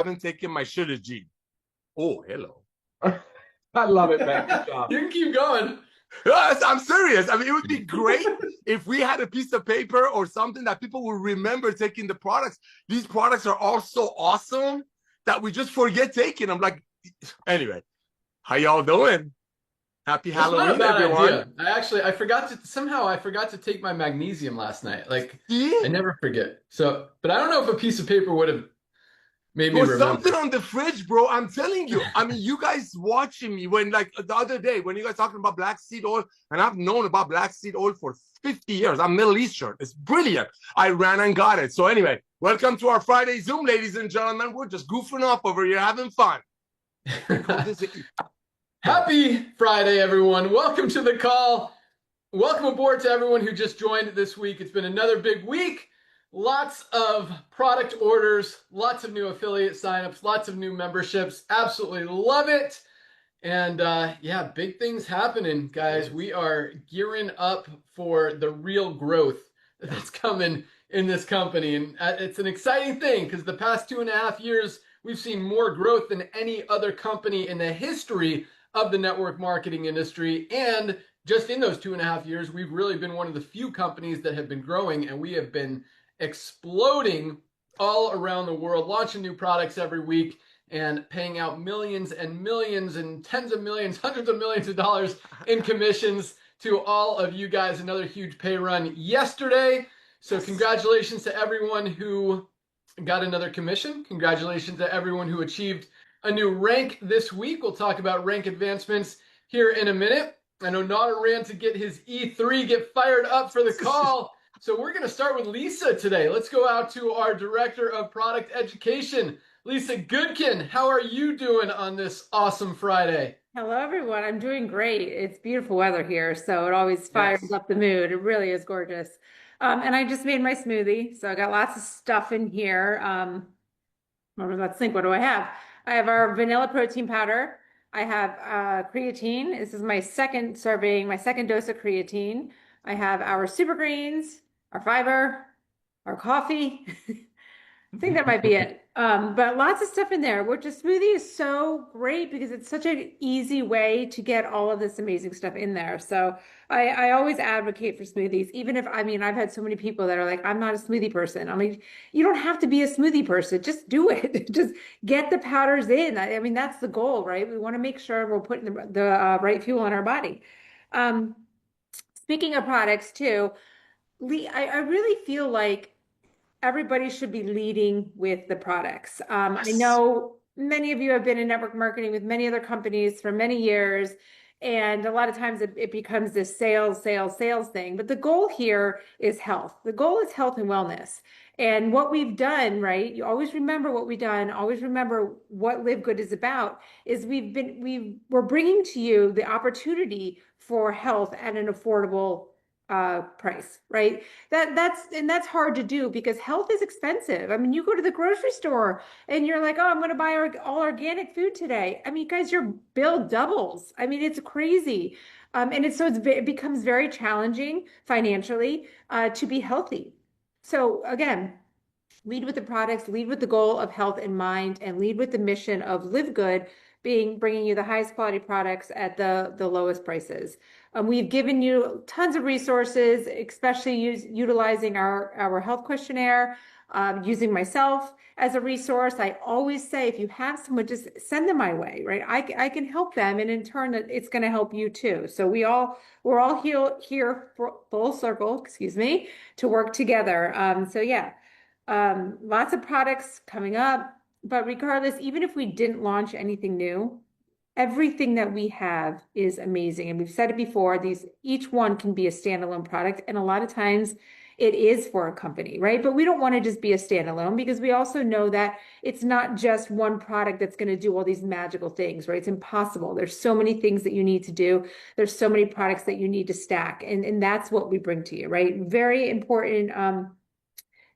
haven't taken my Shilajit. Oh, hello. I love it, man. Good job. You can keep going. Yes, I'm serious. I mean, it would be great if we had a piece of paper or something that people will remember taking the products. These products are all so awesome that we just forget taking them. Like, anyway, how y'all doing? Happy That's not a Halloween, bad everyone. idea. I forgot to take my magnesium last night. Like, See? I never forget. So, but I don't know if a piece of paper would have made me Or something remember. on the fridge, bro. I'm telling you. I mean, you guys watching me when, like, the other day, when you guys talking about black seed oil, and I've known about black seed oil for 50 years. I'm Middle Eastern. It's brilliant. I ran and got it. So anyway, welcome to our Friday Zoom, ladies and gentlemen. We're just goofing off over here, having fun. Happy Friday, everyone. Welcome to the call. Welcome aboard to everyone who just joined this week. It's been another big week. Lots of product orders, lots of new affiliate signups, lots of new memberships. Absolutely love it. And yeah, big things happening, guys. We are gearing up for the real growth that's coming in this company. And it's an exciting thing because the past 2.5 years, we've seen more growth than any other company in the history of the network marketing industry. And just in those 2.5 years, we've really been one of the few companies that have been growing, and we have been exploding all around the world, launching new products every week and paying out millions and millions and tens of millions, hundreds of millions of dollars in commissions to all of you guys. Another huge pay run yesterday. So congratulations to everyone who got another commission. Congratulations to everyone who achieved a new rank this week. We'll talk about rank advancements here in a minute. I know Naughter ran to get his E3, get fired up for the call. So we're going to start with Lisa today. Let's go out to our Director of Product Education, Lisa Goodkin. How are you doing on this awesome Friday? Hello, everyone. I'm doing great. It's beautiful weather here, so it always fires up the mood. It really is gorgeous. And I just made my smoothie, so I got lots of stuff in here. Let's think, what do I have? I have our vanilla protein powder. I have creatine. This is my second serving, my second dose of creatine. I have our super greens, our fiber, our coffee. I think that might be it. But lots of stuff in there, which a smoothie is so great because it's such an easy way to get all of this amazing stuff in there. So I always advocate for smoothies, even if, I mean, I've had so many people that are like, I'm not a smoothie person. I mean, you don't have to be a smoothie person. Just do it. Just get the powders in. I mean, that's the goal, right? We want to make sure we're putting the right fuel in our body. Speaking of products too, Lee, I really feel like everybody should be leading with the products. I know many of you have been in network marketing with many other companies for many years, and a lot of times it becomes this sales thing. But the goal here is health. The goal is health and wellness. And what we've done, right? You always remember what we've done. Always remember what LiveGood is about. Is we're bringing to you the opportunity for health at an affordable price, right? That's hard to do because health is expensive. I mean, you go to the grocery store and you're like, oh, I'm going to buy all organic food today. I mean, guys, your bill doubles. I mean, it's crazy. And it becomes very challenging financially to be healthy. So again, lead with the products, lead with the goal of health in mind, and lead with the mission of LiveGood, bringing you the highest quality products at the lowest prices. We've given you tons of resources, especially utilizing our health questionnaire, using myself as a resource. I always say, if you have someone, just send them my way, right? I can help them, and in turn, it's going to help you too. So we're all here for full circle, excuse me, to work together. So yeah, lots of products coming up. But regardless, even if we didn't launch anything new, everything that we have is amazing. And we've said it before, each one can be a standalone product. And a lot of times it is for a company, right? But we don't want to just be a standalone because we also know that it's not just one product that's going to do all these magical things, right? It's impossible. There's so many things that you need to do. There's so many products that you need to stack. And that's what we bring to you, right? Very important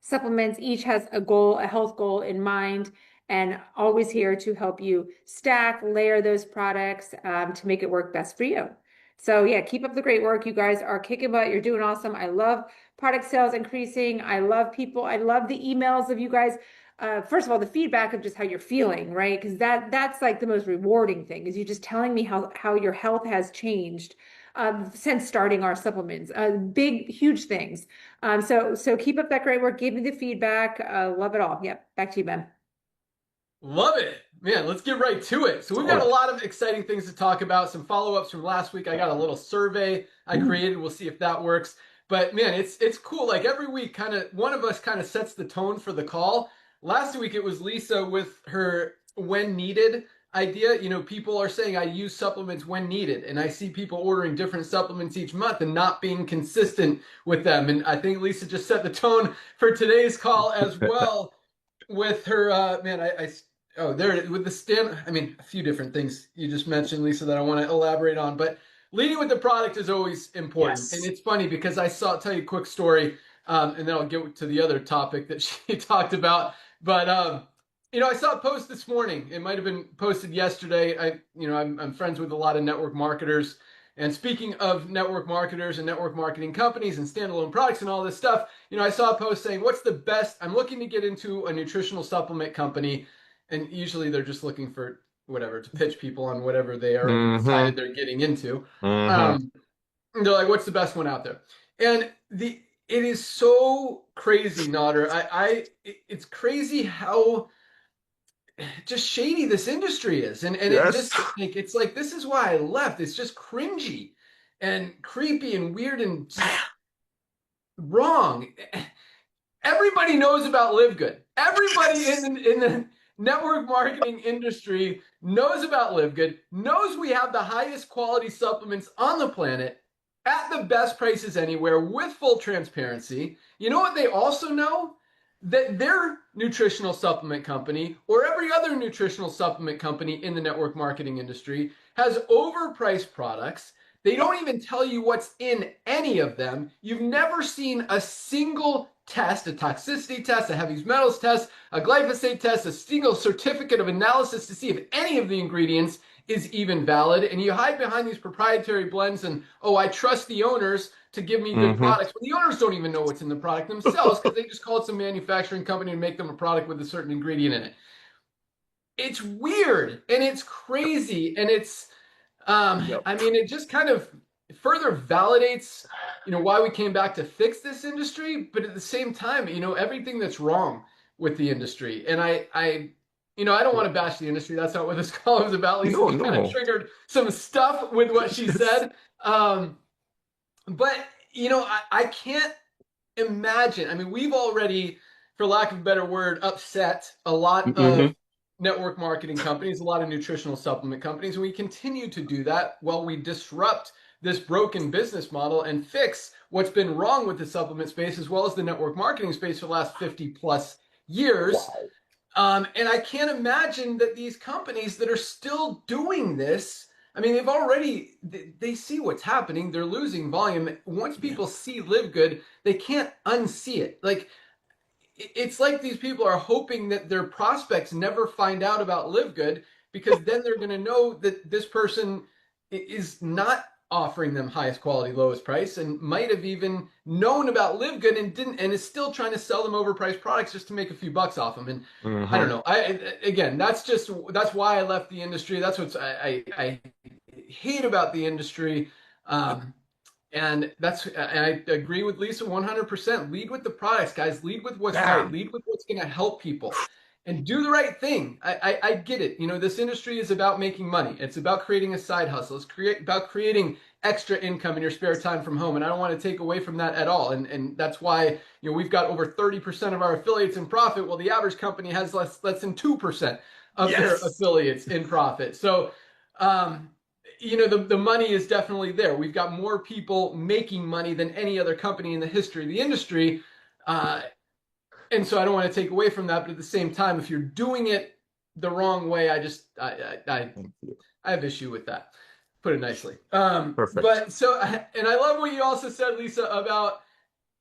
supplements. Each has a goal, a health goal in mind, and always here to help you stack, layer those products to make it work best for you. So yeah, keep up the great work. You guys are kicking butt. You're doing awesome. I love product sales increasing. I love people. I love the emails of you guys first of all, the feedback of just how you're feeling, right? Because that's like the most rewarding thing, is you just telling me how your health has changed since starting our supplements. Big, huge things. So keep up that great work. Give me the feedback. Love it all. Yep. Back to you, Ben. Love it. Man, let's get right to it. So we've got a lot of exciting things to talk about. Some follow-ups from last week. I got a little survey I created. We'll see if that works. But man, it's cool. Like every week, kind of one of us kind of sets the tone for the call. Last week it was Lisa with her when needed idea. You know, people are saying I use supplements when needed, and I see people ordering different supplements each month and not being consistent with them. And I think Lisa just set the tone for today's call as well with her oh, there it is, with the stand. I mean, a few different things you just mentioned, Lisa, that I want to elaborate on. But leading with the product is always important. Yes. And it's funny because I'll tell you a quick story, and then I'll get to the other topic that she talked about. But, you know, I saw a post this morning. It might have been posted yesterday. I'm friends with a lot of network marketers. And speaking of network marketers and network marketing companies and standalone products and all this stuff, you know, I saw a post saying, what's the best? I'm looking to get into a nutritional supplement company. And usually they're just looking for whatever to pitch people on whatever they are decided they're getting into. They're like, what's the best one out there? And it is so crazy, Nader. It's crazy how just shady this industry is. And Yes. it just like, it's like, this is why I left. It's just cringy and creepy and weird and just wrong. Everybody knows about LiveGood. Everybody in the network marketing industry knows about LiveGood, knows we have the highest quality supplements on the planet at the best prices anywhere with full transparency. You know what they also know? That their nutritional supplement company or every other nutritional supplement company in the network marketing industry has overpriced products. They don't even tell you what's in any of them. You've never seen a single test, a toxicity test, a heavy metals test, a glyphosate test, a single certificate of analysis to see if any of the ingredients is even valid. And you hide behind these proprietary blends and, oh, I trust the owners to give me good products. But the owners don't even know what's in the product themselves because they just call it some manufacturing company and make them a product with a certain ingredient in it. It's weird and it's crazy and it's, I mean, it just kind of further validates, you know, why we came back to fix this industry. But at the same time, you know, everything that's wrong with the industry. And I don't want to bash the industry. That's not what this call is about. Lisa kind of triggered some stuff with what she said. But, you know, I can't imagine. I mean, we've already, for lack of a better word, upset a lot of network marketing companies, a lot of nutritional supplement companies, and we continue to do that while we disrupt this broken business model and fix what's been wrong with the supplement space as well as the network marketing space for the last 50 plus years. Wow. And I can't imagine that these companies that are still doing this, I mean, they see what's happening. They're losing volume. Once people see LiveGood, they can't unsee it. Like, it's like these people are hoping that their prospects never find out about LiveGood because then they're going to know that this person is not offering them highest quality, lowest price and might have even known about LiveGood and is still trying to sell them overpriced products just to make a few bucks off them. And I don't know. That's why I left the industry. That's what I hate about the industry. And I agree with Lisa 100%. Lead with the products, guys. Lead with what's right. Lead with what's going to help people and do the right thing. I get it. You know, this industry is about making money. It's about creating a side hustle. It's about creating extra income in your spare time from home. And I don't want to take away from that at all. And that's why, you know, we've got over 30% of our affiliates in profit. Well, the average company has less than 2% of their affiliates in profit. So, you know, the money is definitely there. We've got more people making money than any other company in the history of the industry. And so I don't want to take away from that. But at the same time, if you're doing it the wrong way, I have issue with that. Put it nicely. Perfect. But so, and I love what you also said, Lisa, about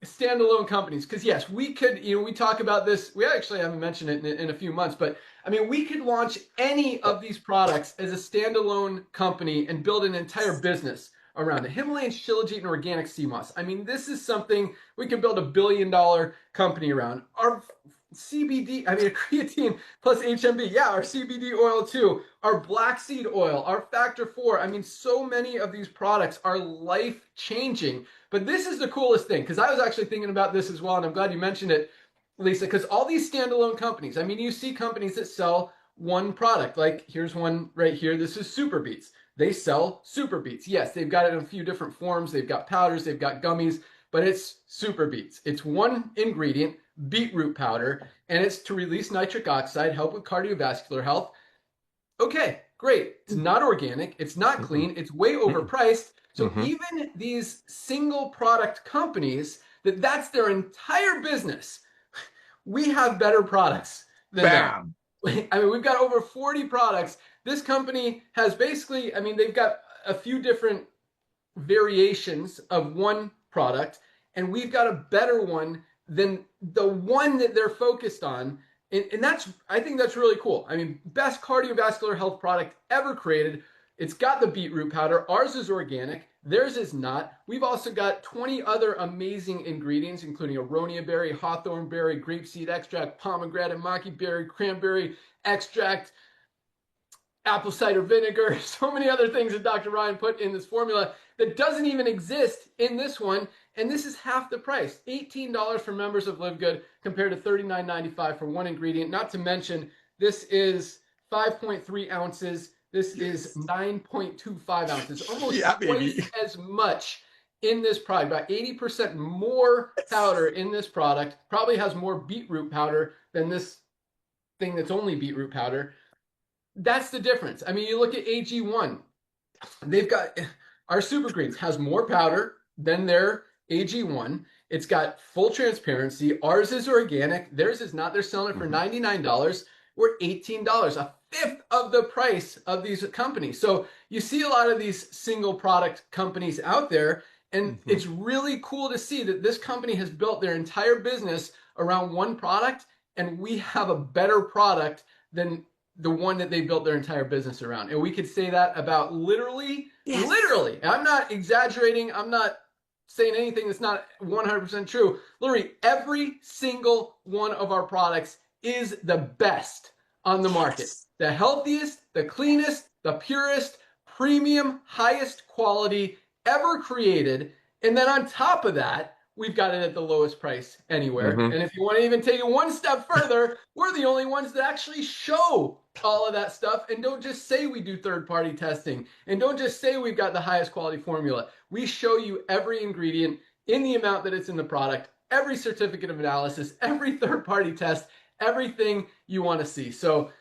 standalone companies. Because yes, we could, you know, we talk about this. We actually haven't mentioned it in a few months, but I mean, we could launch any of these products as a standalone company and build an entire business around it. Himalayan Shilajit and organic sea moss. I mean, this is something we could build $1 billion company around. Our CBD, I mean, creatine plus HMB. Yeah, our CBD oil too, our black seed oil, our factor 4. I mean, so many of these products are life changing. But this is the coolest thing, because I was actually thinking about this as well, and I'm glad you mentioned it, Lisa, because all these standalone companies, I mean, you see companies that sell one product. Like here's one right here. This is Super Beets. They sell Super Beets. Yes, they've got it in a few different forms. They've got powders, they've got gummies, but it's Super Beets. It's one ingredient, beetroot powder, and it's to release nitric oxide, help with cardiovascular health. Okay, great. It's not organic. It's not clean. It's way overpriced. So even these single product companies, that's their entire business, we have better products than them. I mean, we've got over 40 products. This company has basically, I mean, they've got a few different variations of one product, and we've got a better one than the one that they're focused on. And that's, I think that's really cool. I mean, best cardiovascular health product ever created. It's got the beetroot powder. Ours is organic. Theirs is not. We've also got 20 other amazing ingredients, including aronia berry, hawthorn berry, grapeseed extract, pomegranate, maki berry, cranberry extract, apple cider vinegar, so many other things that Dr. Ryan put in this formula that doesn't even exist in this one. And this is half the price, $18 for members of LiveGood compared to $39.95 for one ingredient. Not to mention, this is 5.3 ounces. This is 9.25 ounces, almost twice as much in this product, about 80% more powder in this product. Probably has more beetroot powder than this thing that's only beetroot powder. That's the difference. I mean, you look at AG1. They've got, our Super Greens has more powder than their AG1. It's got full transparency. Ours is organic. Theirs is not. They're selling it for $99. We're $18, a fifth of the price of these companies. So you see a lot of these single product companies out there, and it's really cool to see that this company has built their entire business around one product, and we have a better product than the one that they built their entire business around. And we could say that about literally, I'm not exaggerating. I'm not saying anything that's not 100% true. Literally every single one of our products is the best on the market. The healthiest, the cleanest, the purest, premium, highest quality ever created. And then on top of that, we've got it at the lowest price anywhere. And if you want to even take it one step further, we're the only ones that actually show all of that stuff and don't just say we do third-party testing and don't just say we've got the highest quality formula. We show you every ingredient in the amount that it's in the product, every certificate of analysis, every third-party test, everything you want to see. So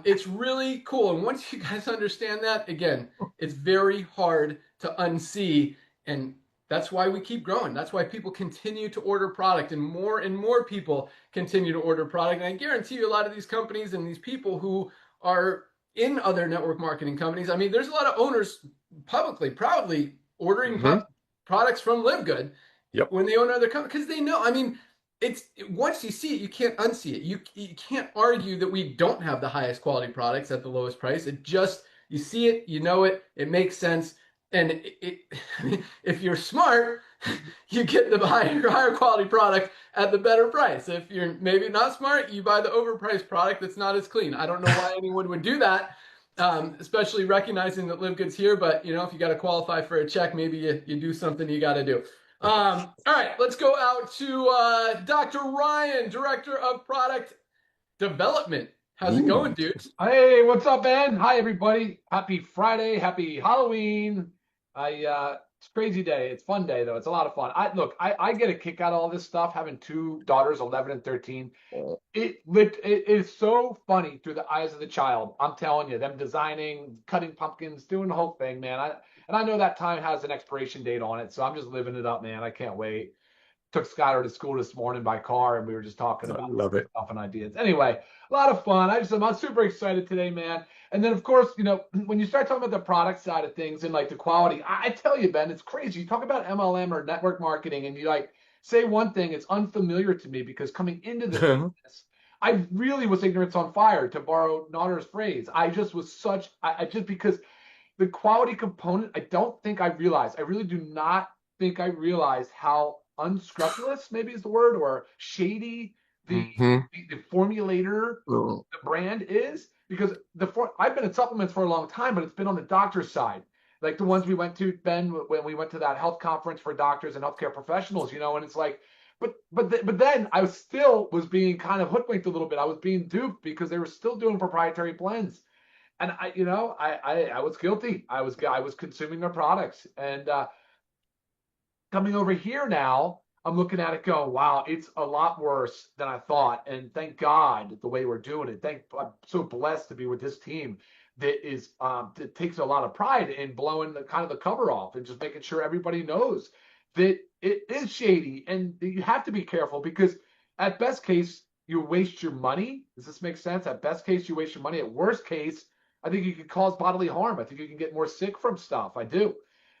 it's really cool. And once you guys understand that, again, it's very hard to unsee. And that's why we keep growing. That's why people continue to order product and more people continue to order product. And I guarantee you a lot of these companies and these people who are in other network marketing companies, I mean, there's a lot of owners publicly, proudly ordering products from LiveGood when they own other companies because they know, I mean, it's once you see it, you can't unsee it. You can't argue that we don't have the highest quality products at the lowest price. It just, you see it, you know it, it makes sense. And if you're smart, you get the higher quality product at the better price. If you're maybe not smart, you buy the overpriced product that's not as clean. I don't know why anyone would do that, especially recognizing that LiveGood's here. But, you know, if you got to qualify for a check, maybe you do something you got to do. All right, let's go out to Dr. Ryan, Director of Product Development. How's it going, dude? Hey, what's up, man? Hi, everybody. Happy Friday. Happy Halloween. It's a crazy day. It's a fun day, though. It's a lot of fun. I get a kick out of all this stuff, having two daughters, 11 and 13. It is so funny through the eyes of the child. I'm telling you, them designing, cutting pumpkins, doing the whole thing, man. I know that time has an expiration date on it, so I'm just living it up, man. I can't wait. Took Skylar to school this morning by car, and we were just talking about stuff and ideas. Anyway, a lot of fun. I'm super excited today, man. And then, of course, you know, when you start talking about the product side of things and like the quality, I tell you, Ben, it's crazy. You talk about MLM or network marketing, and you like say one thing, it's unfamiliar to me because coming into this business, I really was ignorance on fire, to borrow Naughter's phrase. I just was because the quality component, I don't think I realized. I really do not think I realized how unscrupulous maybe is the word, or shady the formulator, Oh. the brand is, because I've been in supplements for a long time, but it's been on the doctor's side. Like the ones we went to, Ben, when we went to that health conference for doctors and healthcare professionals, and it's like, but then I was being kind of hoodwinked a little bit. I was being duped because they were still doing proprietary blends, and I was guilty. I was consuming their products, and coming over here now, I'm looking at it going, wow, it's a lot worse than I thought. And thank God the way we're doing it. I'm so blessed to be with this team that takes a lot of pride in blowing the cover off and just making sure everybody knows that it is shady and you have to be careful, because at best case, you waste your money. Does this make sense? At best case, you waste your money. At worst case, I think you could cause bodily harm. I think you can get more sick from stuff. I do.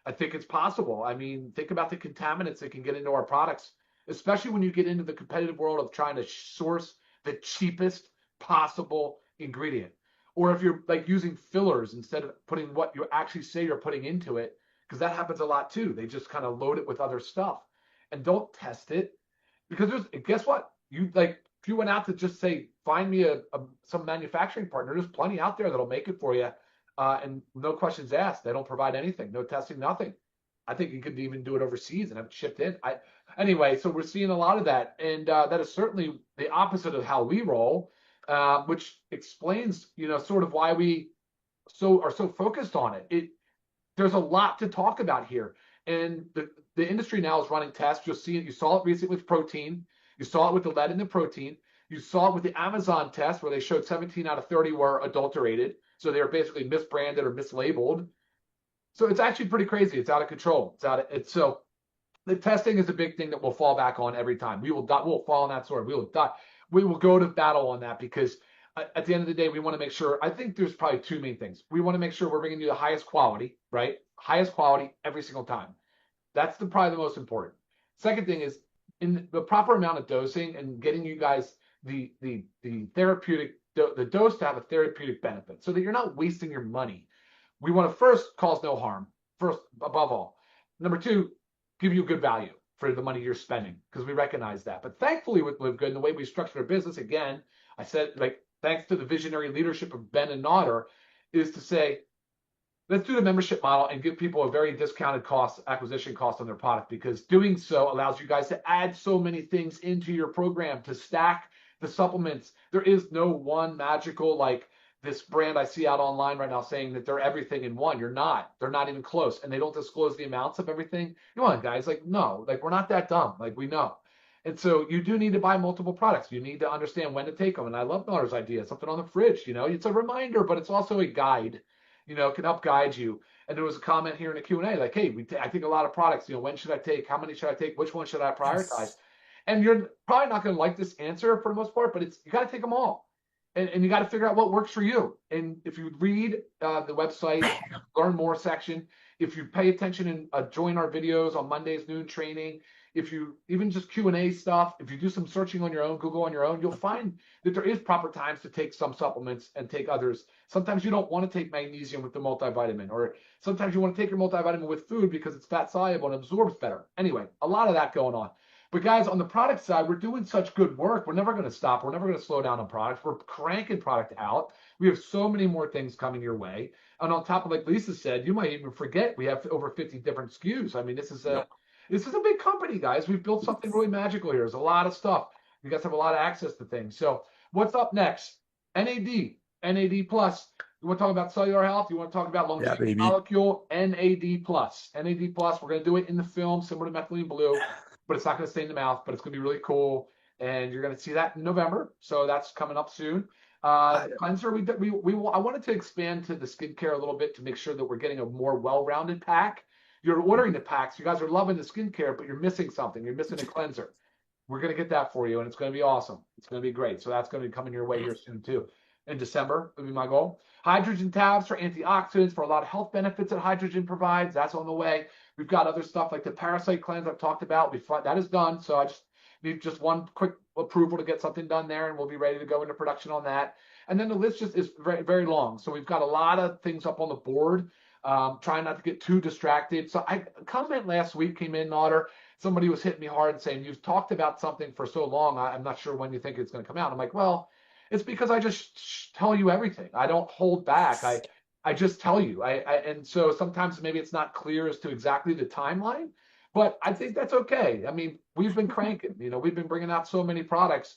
I think it's possible. I mean, think about the contaminants that can get into our products, especially when you get into the competitive world of trying to source the cheapest possible ingredient. Or if you're like using fillers instead of putting what you actually say you're putting into it, because that happens a lot too. They just kind of load it with other stuff and don't test it, because guess what? If you went out to just say, find me some manufacturing partner, there's plenty out there that'll make it for you. And no questions asked. They don't provide anything, no testing, nothing. I think you could even do it overseas and have it shipped in. Anyway, so we're seeing a lot of that, and that is certainly the opposite of how we roll, which explains, sort of why we are so focused on it. There's a lot to talk about here, and the industry now is running tests. You'll see it. You saw it recently with protein. You saw it with the lead in the protein. You saw it with the Amazon test where they showed 17 out of 30 were adulterated. So they were basically misbranded or mislabeled. So it's actually pretty crazy. It's out of control. So the testing is a big thing that we'll fall back on every time. We'll fall on that sword. We will die. We will go to battle on that, because at the end of the day, we want to make sure. I think there's probably two main things. We want to make sure we're bringing you the highest quality, right? Highest quality every single time. That's probably the most important. Second thing is in the proper amount of dosing and getting you guys the therapeutic, the dose to have a therapeutic benefit, so that you're not wasting your money. We want to first cause no harm, first above all. Number two, give you good value for the money you're spending, because we recognize that. But thankfully with LiveGood and the way we structured our business, again, I said, thanks to the visionary leadership of Ben and Nodder, is to say, let's do the membership model and give people a very discounted acquisition cost on their product, because doing so allows you guys to add so many things into your program, to stack the supplements. There is no one magical, like this brand I see out online right now saying that they're everything in one. They're not even close, and they don't disclose the amounts of everything. Come on, guys, no, we're not that dumb. We know. And so you do need to buy multiple products. You need to understand when to take them. And I love Nodder's idea, something on the fridge, it's a reminder, but it's also a guide, can help guide you. And there was a comment here in the Q&A, like, hey, I take a lot of products, when should I take, how many should I take, which one should I prioritize? And you're probably not going to like this answer for the most part, but you got to take them all. And you got to figure out what works for you. And if you read the website, learn more section, if you pay attention and join our videos on Mondays noon training, if you even just Q&A stuff, if you do some searching on your own, Google on your own, you'll find that there is proper times to take some supplements and take others. Sometimes you don't want to take magnesium with the multivitamin, or sometimes you want to take your multivitamin with food because it's fat soluble and absorbs better. Anyway, a lot of that going on. But guys, on the product side, we're doing such good work. We're never going to stop. We're never going to slow down on products. We're cranking product out. We have so many more things coming your way. And on top of, like Lisa said, you might even forget we have over 50 different SKUs. I mean, this is a big company, guys. We've built something really magical here. There's a lot of stuff. You guys have a lot of access to things. So what's up next? NAD plus. You want to talk about cellular health? You want to talk about longevity molecule? NAD plus. NAD plus. We're going to do it in the film, similar to methylene blue, but it's not going to stay in the mouth, but it's going to be really cool. And you're going to see that in November. So that's coming up soon. Cleanser, I wanted to expand to the skincare a little bit to make sure that we're getting a more well-rounded pack. You're ordering the packs. You guys are loving the skincare, but you're missing something. You're missing a cleanser. We're going to get that for you, and it's going to be awesome. It's going to be great. So that's going to be coming your way here soon, too. In December would be my goal. Hydrogen tabs for antioxidants, for a lot of health benefits that hydrogen provides. That's on the way. We've got other stuff like the parasite cleanse I've talked about. That is done. So I just need one quick approval to get something done there, and we'll be ready to go into production on that. And then the list just is very, very long. So we've got a lot of things up on the board. Trying not to get too distracted. So a comment last week came in, Nodder, somebody was hitting me hard and saying, you've talked about something for so long, I'm not sure when you think it's going to come out. I'm like, well, it's because I just tell you everything. I don't hold back. I just tell you. And so sometimes maybe it's not clear as to exactly the timeline, but I think that's okay. I mean, we've been cranking, we've been bringing out so many products,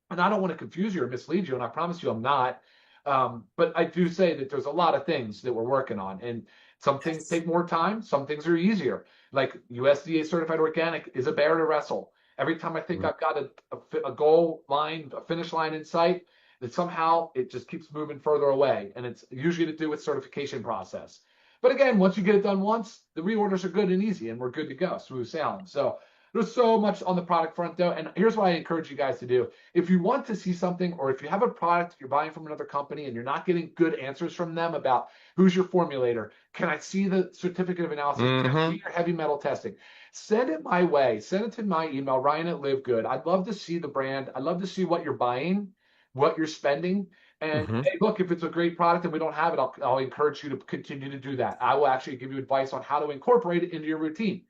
and I don't want to confuse you or mislead you, and I promise you I'm not. But I do say that there's a lot of things that we're working on, and some things take more time. Some things are easier. Like USDA certified organic is a bear to wrestle. Every time I think I've got a goal line, a finish line in sight, that somehow it just keeps moving further away. And it's usually to do with certification process. But again, once you get it done once, the reorders are good and easy, and we're good to go, smooth sailing. So there's so much on the product front, though. And here's what I encourage you guys to do. If you want to see something, or if you have a product you're buying from another company and you're not getting good answers from them about who's your formulator, can I see the certificate of analysis? Can I see your heavy metal testing? Send it my way. Send it to my email, Ryan@LiveGood. I'd love to see the brand. I'd love to see what you're buying, what you're spending. And hey, look, if it's a great product and we don't have it, I'll encourage you to continue to do that. I will actually give you advice on how to incorporate it into your routine.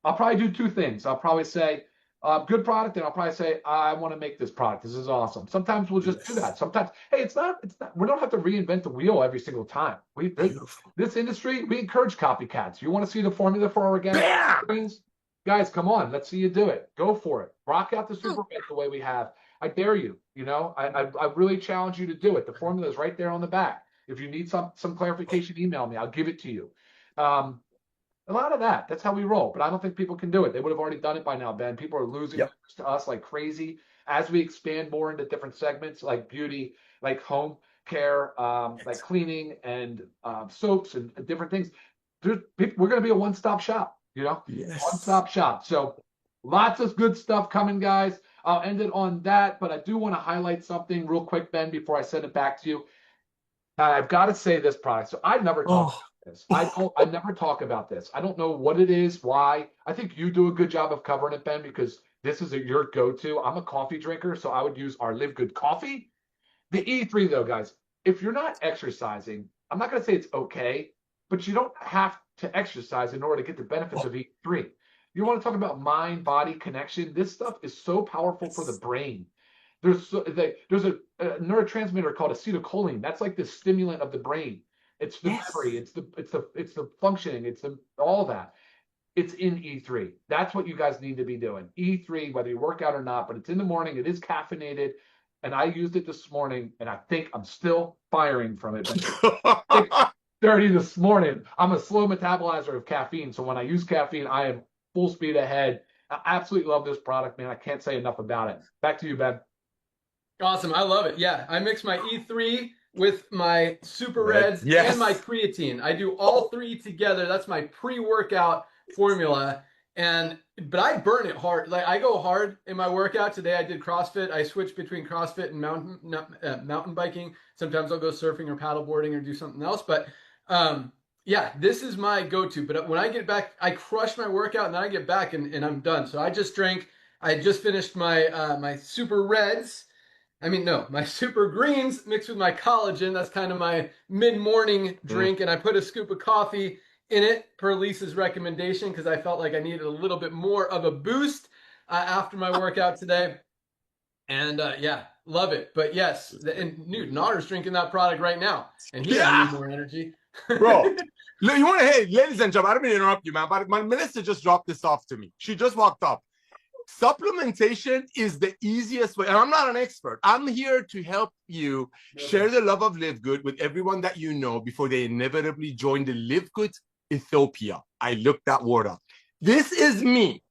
I'll probably do two things. I'll probably say, good product, and I'll probably say, I want to make this product. This is awesome. Sometimes we'll just do that. Sometimes, hey, it's not, we don't have to reinvent the wheel every single time. This industry, we encourage copycats. You want to see the formula for organic greens? Guys, come on, let's see you do it. Go for it. Rock out the super red the way we have. I dare you. I really challenge you to do it. The formula is right there on the back. If you need some clarification, email me. I'll give it to you. A lot of that. That's how we roll. But I don't think people can do it. They would have already done it by now, Ben. People are losing to us like crazy as we expand more into different segments like beauty, like home care, like cleaning and soaps and different things. We're going to be a one-stop shop, one-stop shop. So lots of good stuff coming, guys. I'll end it on that, but I do want to highlight something real quick, Ben, before I send it back to you. I've got to say this product. So I never talk about this. I never talk about this. I don't know what it is, why. I think you do a good job of covering it, Ben, because this is your go-to. I'm a coffee drinker, so I would use our LiveGood coffee. The E3, though, guys, if you're not exercising, I'm not going to say it's okay, but you don't have to exercise in order to get the benefits of E3. You want to talk about mind-body connection? This stuff is so powerful for the brain. There's a neurotransmitter called acetylcholine. That's like the stimulant of the brain. It's the memory. It's the functioning. It's all that. It's in E3. That's what you guys need to be doing. E3, whether you work out or not, but it's in the morning. It is caffeinated, and I used it this morning, and I think I'm still firing from it. 6:30 this morning. I'm a slow metabolizer of caffeine, so when I use caffeine, I am full speed ahead. I absolutely love this product, man. I can't say enough about it. Back to you, Ben. Awesome. I love it. Yeah. I mix my E3 with my Super Reds and my creatine. I do all three together. That's my pre-workout formula. But I burn it hard. Like I go hard in my workout. Today I did CrossFit. I switch between CrossFit and mountain biking. Sometimes I'll go surfing or paddleboarding or do something else. But yeah, this is my go-to. But when I get back, I crush my workout and then I get back and I'm done. So I just finished my my Super Reds. My Super Greens mixed with my collagen. That's kind of my mid-morning drink. And I put a scoop of coffee in it per Lisa's recommendation because I felt like I needed a little bit more of a boost after my workout today. And yeah, love it. But yes, and Newton Otter's drinking that product right now. And he has more energy. Bro, you want to, hey, ladies and gentlemen, I don't mean to interrupt you, man, but my minister just dropped this off to me. She just walked up. Supplementation is the easiest way, and I'm not an expert. I'm here to help you share the love of LiveGood with everyone that you know before they inevitably join the LiveGood Ethiopia. I looked that word up. This is me.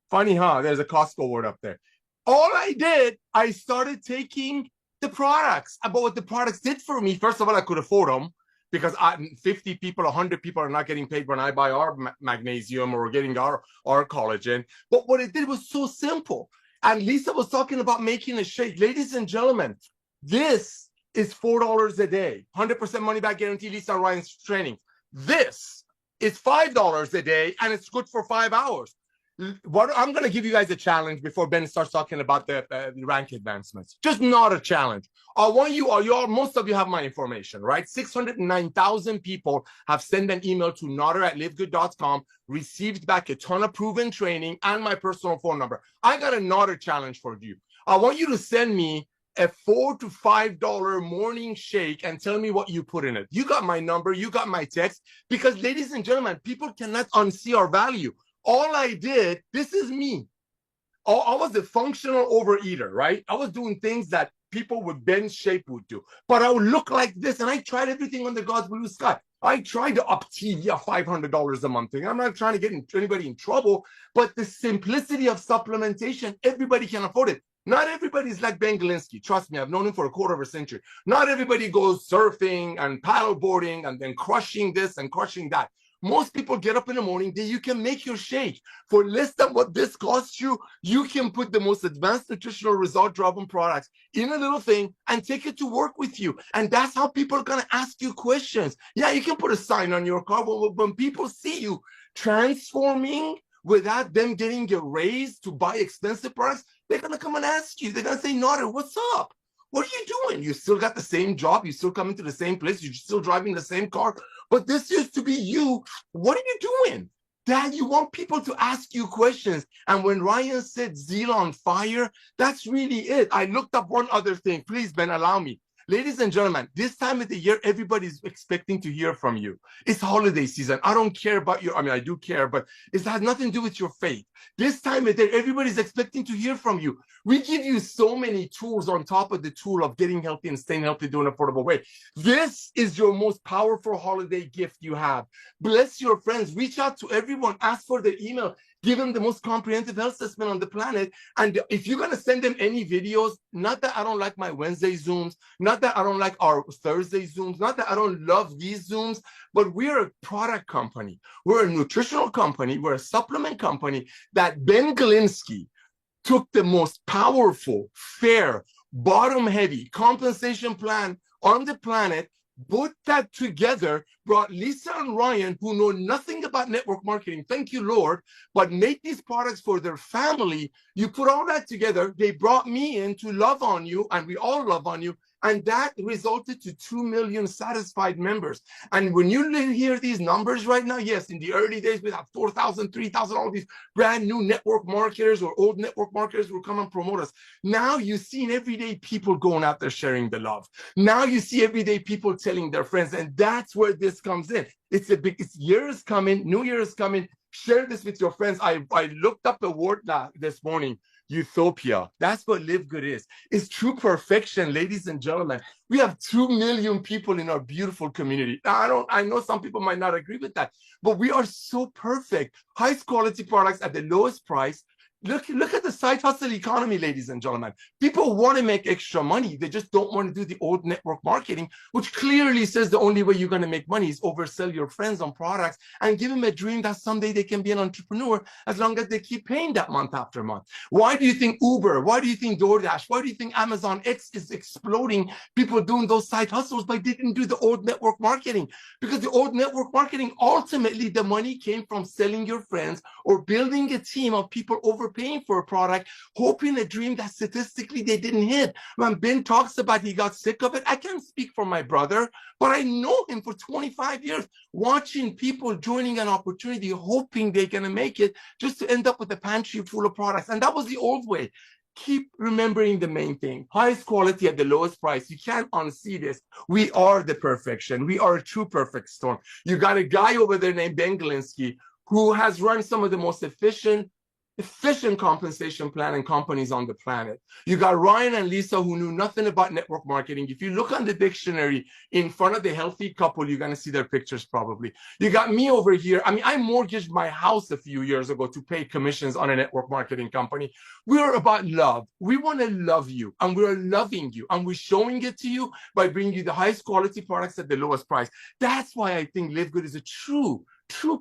Funny, huh? There's a Costco word up there. All I did, I started taking the products. About what the products did for me. First of all, I could afford them because 50 people, 100 people are not getting paid when I buy our magnesium or getting our collagen. But what it did was so simple. And Lisa was talking about making a shake. Ladies and gentlemen, this is $4 a day. 100% money back guarantee, Lisa Ryan's training. This is $5 a day, and it's good for 5 hours. What I'm going to give you guys a challenge before Ben starts talking about the rank advancements. Just not a challenge. I want you all, most of you have my information, right? 609,000 people have sent an email to nader@livegood.com, received back a ton of proven training and my personal phone number. I got a Nader challenge for you. I want you to send me a $4 to $5 morning shake and tell me what you put in it. You got my number, you got my text, because ladies and gentlemen, people cannot unsee our value. All I did, this is me. I was a functional overeater, right? I was doing things that people with Ben's shape would do, but I would look like this, and I tried everything under God's blue sky. I tried to up TV at $500 a month thing. I'm not trying to get anybody in trouble, but the simplicity of supplementation, everybody can afford it. Not everybody's like Ben Galinsky. Trust me, I've known him for a quarter of a century. Not everybody goes surfing and paddleboarding and then crushing this and crushing that. Most people get up in the morning, you can make your shake. For less than what this costs you, you can put the most advanced nutritional result-driven products in a little thing and take it to work with you. And that's how people are going to ask you questions. Yeah, you can put a sign on your car, but when people see you transforming without them getting a raise to buy expensive products, they're going to come and ask you. They're going to say, Nader, what's up? What are you doing? You still got the same job. You still coming to the same place. You're still driving the same car. But this used to be you. What are you doing? Dad, you want people to ask you questions. And when Ryan said zeal on fire, that's really it. I looked up one other thing. Please, Ben, allow me. Ladies and gentlemen, this time of the year, everybody's expecting to hear from you. It's holiday season. I don't care about your, I do care, but it has nothing to do with your faith. This time of the year, everybody's expecting to hear from you. We give you so many tools on top of the tool of getting healthy and staying healthy doing an affordable way. This is your most powerful holiday gift you have. Bless your friends. Reach out to everyone. Ask for their email. Give them the most comprehensive health assessment on the planet. And if you're going to send them any videos, not that I don't like my Wednesday Zooms, not that I don't like our Thursday Zooms, not that I don't love these Zooms, but we're a product company. We're a nutritional company. We're a supplement company that Ben Galinsky took the most powerful, fair, bottom-heavy compensation plan on the planet, put that together, brought Lisa and Ryan, who know nothing about network marketing, thank you, Lord, but make these products for their family. You put all that together. They brought me in to love on you, and we all love on you. And that resulted to 2 million satisfied members. And when you hear these numbers right now, yes, in the early days, we have 4,000, 3,000, all these brand new network marketers or old network marketers will come and promote us. Now you see everyday people going out there sharing the love. Now you see everyday people telling their friends, and that's where this comes in. It's year is coming, New Year is coming. Share this with your friends. I looked up the word this morning. Utopia. That's what LiveGood is. It's true perfection, ladies and gentlemen. We have 2 million people in our beautiful community. Now, I know some people might not agree with that, but we are so perfect. Highest quality products at the lowest price. Look at the side hustle economy, ladies and gentlemen. People want to make extra money. They just don't want to do the old network marketing, which clearly says the only way you're going to make money is oversell your friends on products and give them a dream that someday they can be an entrepreneur as long as they keep paying that month after month. Why do you think Uber? Why do you think DoorDash? Why do you think Amazon X is exploding? People doing those side hustles, but they didn't do the old network marketing, because the old network marketing, ultimately the money came from selling your friends or building a team of people overpaying for a product, hoping a dream that statistically they didn't hit. When Ben talks about he got sick of it, I can't speak for my brother, but I know him for 25 years, watching people joining an opportunity, hoping they're going to make it, just to end up with a pantry full of products. And that was the old way. Keep remembering the main thing: highest quality at the lowest price. You can't unsee this. We are the perfection. We are a true perfect storm. You got a guy over there named Ben Galinsky who has run some of the most efficient compensation planning companies on the planet. You got Ryan and Lisa who knew nothing about network marketing. If you look on the dictionary in front of the healthy couple, you're going to see their pictures probably. You got me over here. I mean, I mortgaged my house a few years ago to pay commissions on a network marketing company. We're about love. We want to love you, and we're loving you, and we're showing it to you by bringing you the highest quality products at the lowest price. That's why I think LiveGood is a true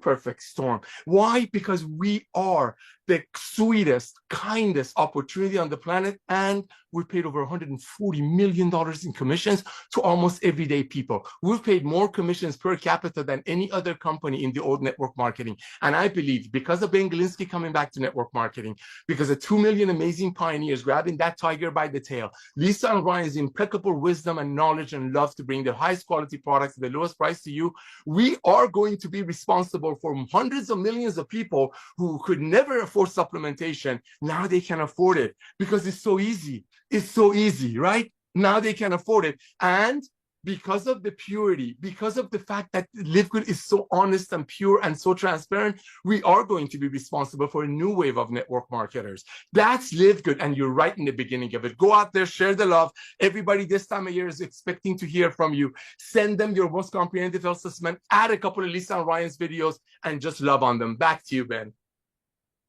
perfect storm. Why? Because we are the sweetest, kindest opportunity on the planet. And we paid over $140 million in commissions to almost everyday people. We've paid more commissions per capita than any other company in the old network marketing. And I believe because of Ben Glinsky coming back to network marketing, because of 2 million amazing pioneers grabbing that tiger by the tail, Lisa and Ryan's impeccable wisdom and knowledge and love to bring the highest quality products at the lowest price to you, we are going to be responsible for hundreds of millions of people who could never afford supplementation. Now they can afford it because it's so easy. It's so easy, right? Now they can afford it. And because of the purity, because of the fact that LiveGood is so honest and pure and so transparent, we are going to be responsible for a new wave of network marketers. That's LiveGood, and you're right in the beginning of it. Go out there, share the love. Everybody this time of year is expecting to hear from you. Send them your most comprehensive assessment, add a couple of Lisa and Ryan's videos, and just love on them. Back to you, Ben.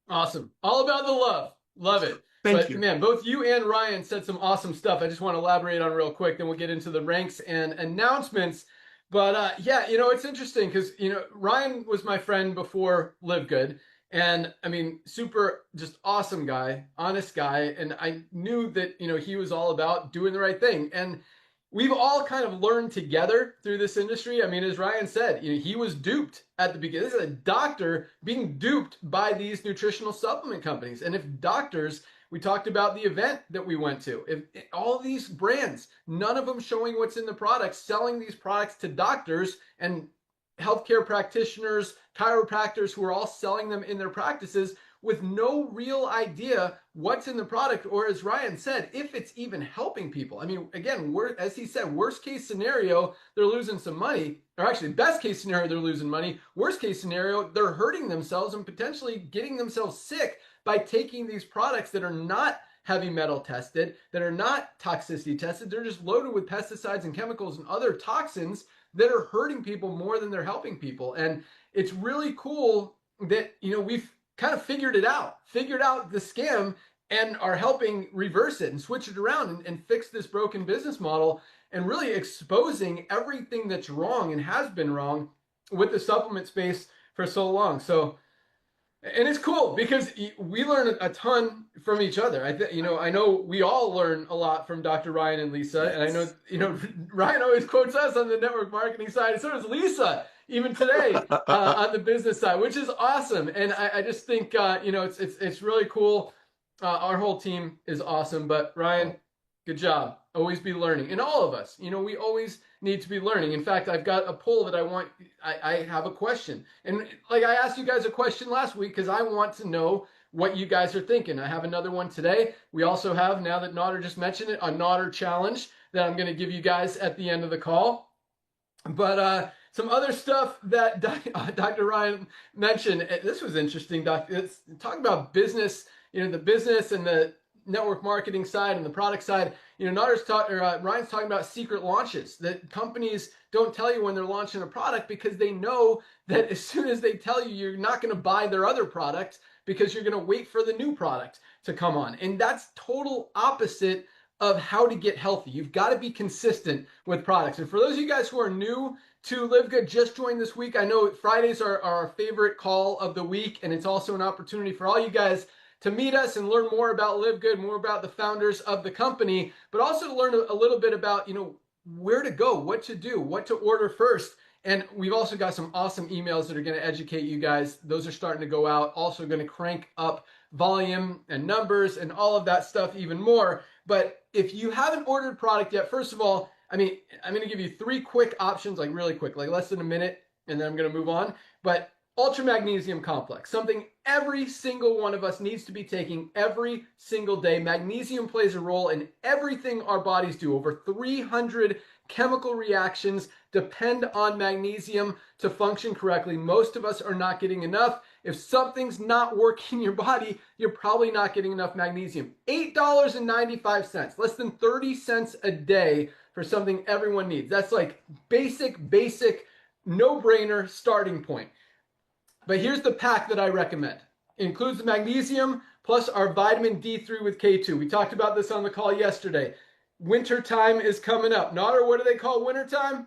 Awesome. All about the love. Love it. Thank you. Man, both you and Ryan said some awesome stuff. I just want to elaborate on real quick, then we'll get into the ranks and announcements. But yeah, it's interesting because, Ryan was my friend before LiveGood. And I mean, super just awesome guy, honest guy. And I knew that, he was all about doing the right thing. And we've all kind of learned together through this industry. I mean, as Ryan said, he was duped at the beginning. This is a doctor being duped by these nutritional supplement companies. And if doctors, we talked about the event that we went to, if all these brands, none of them showing what's in the products, selling these products to doctors and healthcare practitioners, chiropractors who are all selling them in their practices with no real idea what's in the product, or as Ryan said, if it's even helping people. I mean, again, as he said, worst case scenario, they're losing some money, or actually best case scenario, they're losing money. Worst case scenario, they're hurting themselves and potentially getting themselves sick by taking these products that are not heavy metal tested, that are not toxicity tested. They're just loaded with pesticides and chemicals and other toxins that are hurting people more than they're helping people. And it's really cool that, we've kind of figured out the scam and are helping reverse it and switch it around and fix this broken business model and really exposing everything that's wrong and has been wrong with the supplement space for so long. So, and it's cool because we learn a ton from each other. I know we all learn a lot from Dr. Ryan and Lisa, and I know, Ryan always quotes us on the network marketing side, and so does Lisa, even today on the business side, which is awesome. And I just think, it's really cool. Our whole team is awesome, but Ryan, good job. Always be learning. And all of us, we always need to be learning. In fact, I've got a poll that I have a question. And like I asked you guys a question last week because I want to know what you guys are thinking. I have another one today. We also have, now that Nader just mentioned it, a Nader challenge that I'm going to give you guys at the end of the call. But some other stuff that Dr. Ryan mentioned, this was interesting. Let's talk about business, the business and the network marketing side and the product side. Ryan's talking about secret launches, that companies don't tell you when they're launching a product because they know that as soon as they tell you, you're not going to buy their other product because you're going to wait for the new product to come on. And that's total opposite of how to get healthy. You've got to be consistent with products. And for those of you guys who are new to LiveGood, just joined this week, I know Fridays are our favorite call of the week, and it's also an opportunity for all you guys to meet us and learn more about LiveGood, more about the founders of the company, but also to learn a little bit about, where to go, what to do, what to order first. And we've also got some awesome emails that are going to educate you guys. Those are starting to go out, also going to crank up volume and numbers and all of that stuff even more. But if you haven't ordered product yet, first of all, I'm going to give you 3 quick options, like really quick, like less than a minute, and then I'm going to move on. But Ultra Magnesium Complex, something every single one of us needs to be taking every single day. Magnesium plays a role in everything our bodies do. Over 300 chemical reactions depend on magnesium to function correctly. Most of us are not getting enough. If something's not working in your body, you're probably not getting enough magnesium. $8.95, less than 30 cents a day for something everyone needs. That's like basic, no-brainer starting point. But here's the pack that I recommend. It includes the magnesium plus our vitamin D3 with K2. We talked about this on the call yesterday. Winter time is coming up. Nader, what do they call winter time?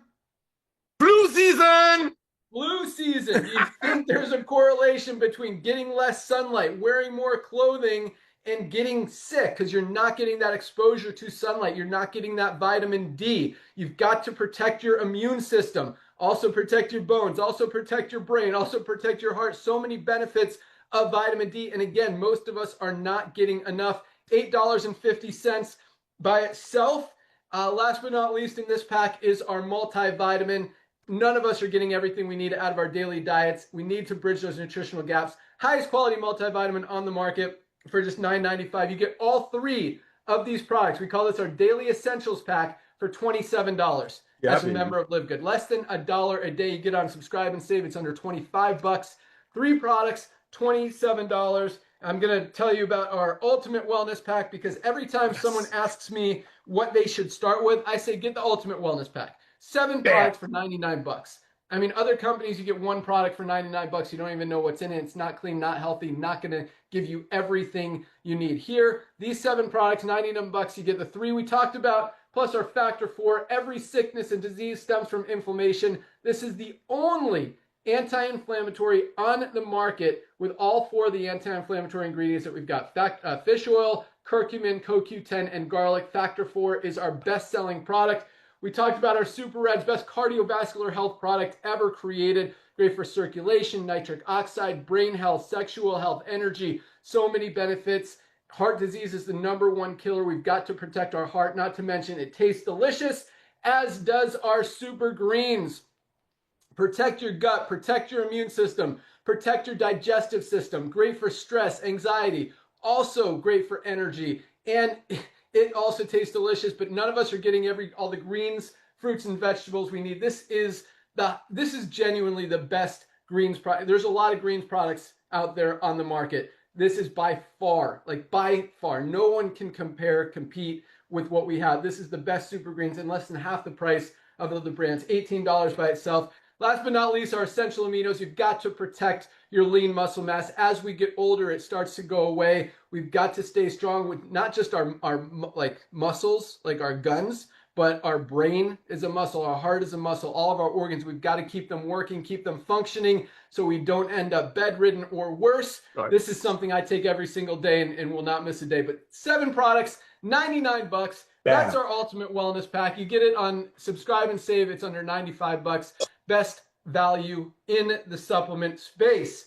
Flu season! Flu season. Do you think there's a correlation between getting less sunlight, wearing more clothing, and getting sick because you're not getting that exposure to sunlight? You're not getting that vitamin D. You've got to protect your immune system, also protect your bones, also protect your brain, also protect your heart. So many benefits of vitamin D. And again, most of us are not getting enough. $8.50 by itself. Last but not least in this pack is our multivitamin. None of us are getting everything we need out of our daily diets. We need to bridge those nutritional gaps. Highest quality multivitamin on the market for just $9.95. You get all three of these products. We call this our Daily Essentials Pack for $27 as a member of LiveGood. Less than $1 a day. You get on Subscribe and Save. It's under 25 bucks. 3 products, $27. I'm going to tell you about our Ultimate Wellness Pack because every time someone asks me what they should start with, I say get the Ultimate Wellness Pack. 7 products for 99 bucks. I mean, other companies, you get 1 product for 99 bucks. You don't even know what's in it. It's not clean, not healthy, not going to give you everything you need. Here, these 7 products, 99 bucks, you get the 3 we talked about, plus our Factor 4. Every sickness and disease stems from inflammation. This is the only anti-inflammatory on the market with all 4 of the anti-inflammatory ingredients that we've got. Fish oil, curcumin, CoQ10, and garlic. Factor 4 is our best-selling product. We talked about our Super Reds, best cardiovascular health product ever created. Great for circulation, nitric oxide, brain health, sexual health, energy. So many benefits. Heart disease is the #1 killer. We've got to protect our heart, not to mention it tastes delicious, as does our Super Greens. Protect your gut, protect your immune system, protect your digestive system. Great for stress, anxiety. Also great for energy. And it also tastes delicious, but none of us are getting all the greens, fruits, and vegetables we need. This is genuinely the best greens product. There's a lot of greens products out there on the market. This is by far, no one can compete with what we have. This is the best Super Greens and less than half the price of other brands. $18 by itself. Last but not least, our essential aminos. You've got to protect your lean muscle mass. As we get older, it starts to go away. We've got to stay strong with not just our muscles, like our guns, but our brain is a muscle, our heart is a muscle, all of our organs. We've got to keep them working, keep them functioning so we don't end up bedridden or worse. Right. This is something I take every single day and will not miss a day. But 7 products, 99 bucks. That's our Ultimate Wellness Pack. You get it on Subscribe and Save. It's under 95 bucks. Best value in the supplement space.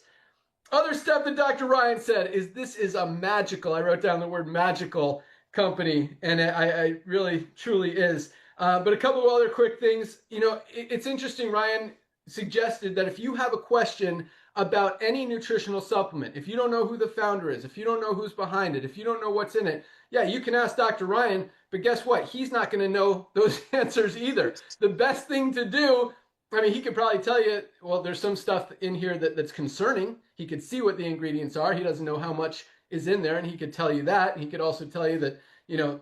Other stuff that Dr. Ryan said is this is a magical, I wrote down the word magical company, and I really, truly is. But a couple of other quick things. You know, it's interesting, Ryan suggested that if you have a question about any nutritional supplement, if you don't know who the founder is, if you don't know who's behind it, if you don't know what's in it, yeah, you can ask Dr. Ryan, but guess what? He's not going to know those answers either. The best thing to do, I mean, he could probably tell you, well, there's some stuff in here that's concerning. He could see what the ingredients are. He doesn't know how much is in there, and he could tell you that. He could also tell you that, you know,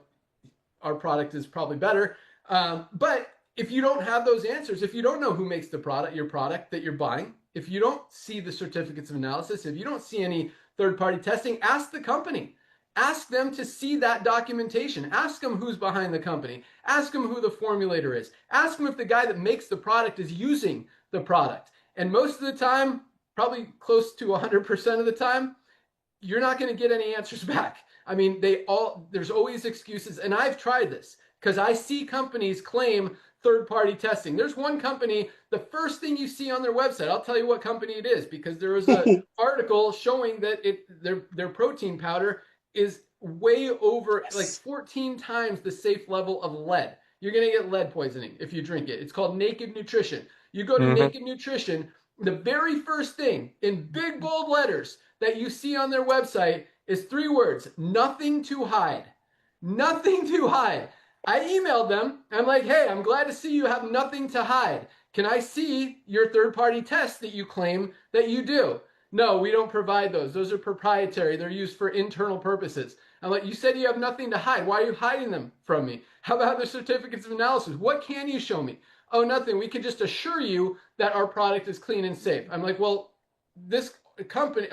our product is probably better. But if you don't have those answers, if you don't know who makes the product, your product that you're buying, if you don't see the certificates of analysis, if you don't see any third-party testing, ask the company. Ask them to see that documentation. Ask them who's behind the company. Ask them who the formulator is. Ask them if the guy that makes the product is using the product. And most of the time, probably close to 100% of the time, you're not going to get any answers back. I mean, there's always excuses. And I've tried this because I see companies claim third-party testing. There's one company, the first thing you see on their website, I'll tell you what company it is, because there was an article showing that their protein powder is way over, like 14 times the safe level of lead. You're going to get lead poisoning if you drink it. It's called Naked Nutrition. You go to Naked Nutrition, the very first thing in big bold letters that you see on their website is 3 words: nothing to hide. Nothing to hide. I emailed them. I'm like, hey, I'm glad to see you have nothing to hide. Can I see your third-party tests that you claim that you do? No, we don't provide those. Those are proprietary. They're used for internal purposes. I'm like, you said you have nothing to hide. Why are you hiding them from me? How about the certificates of analysis? What can you show me? Oh, nothing. We can just assure you that our product is clean and safe. I'm like, well, this company,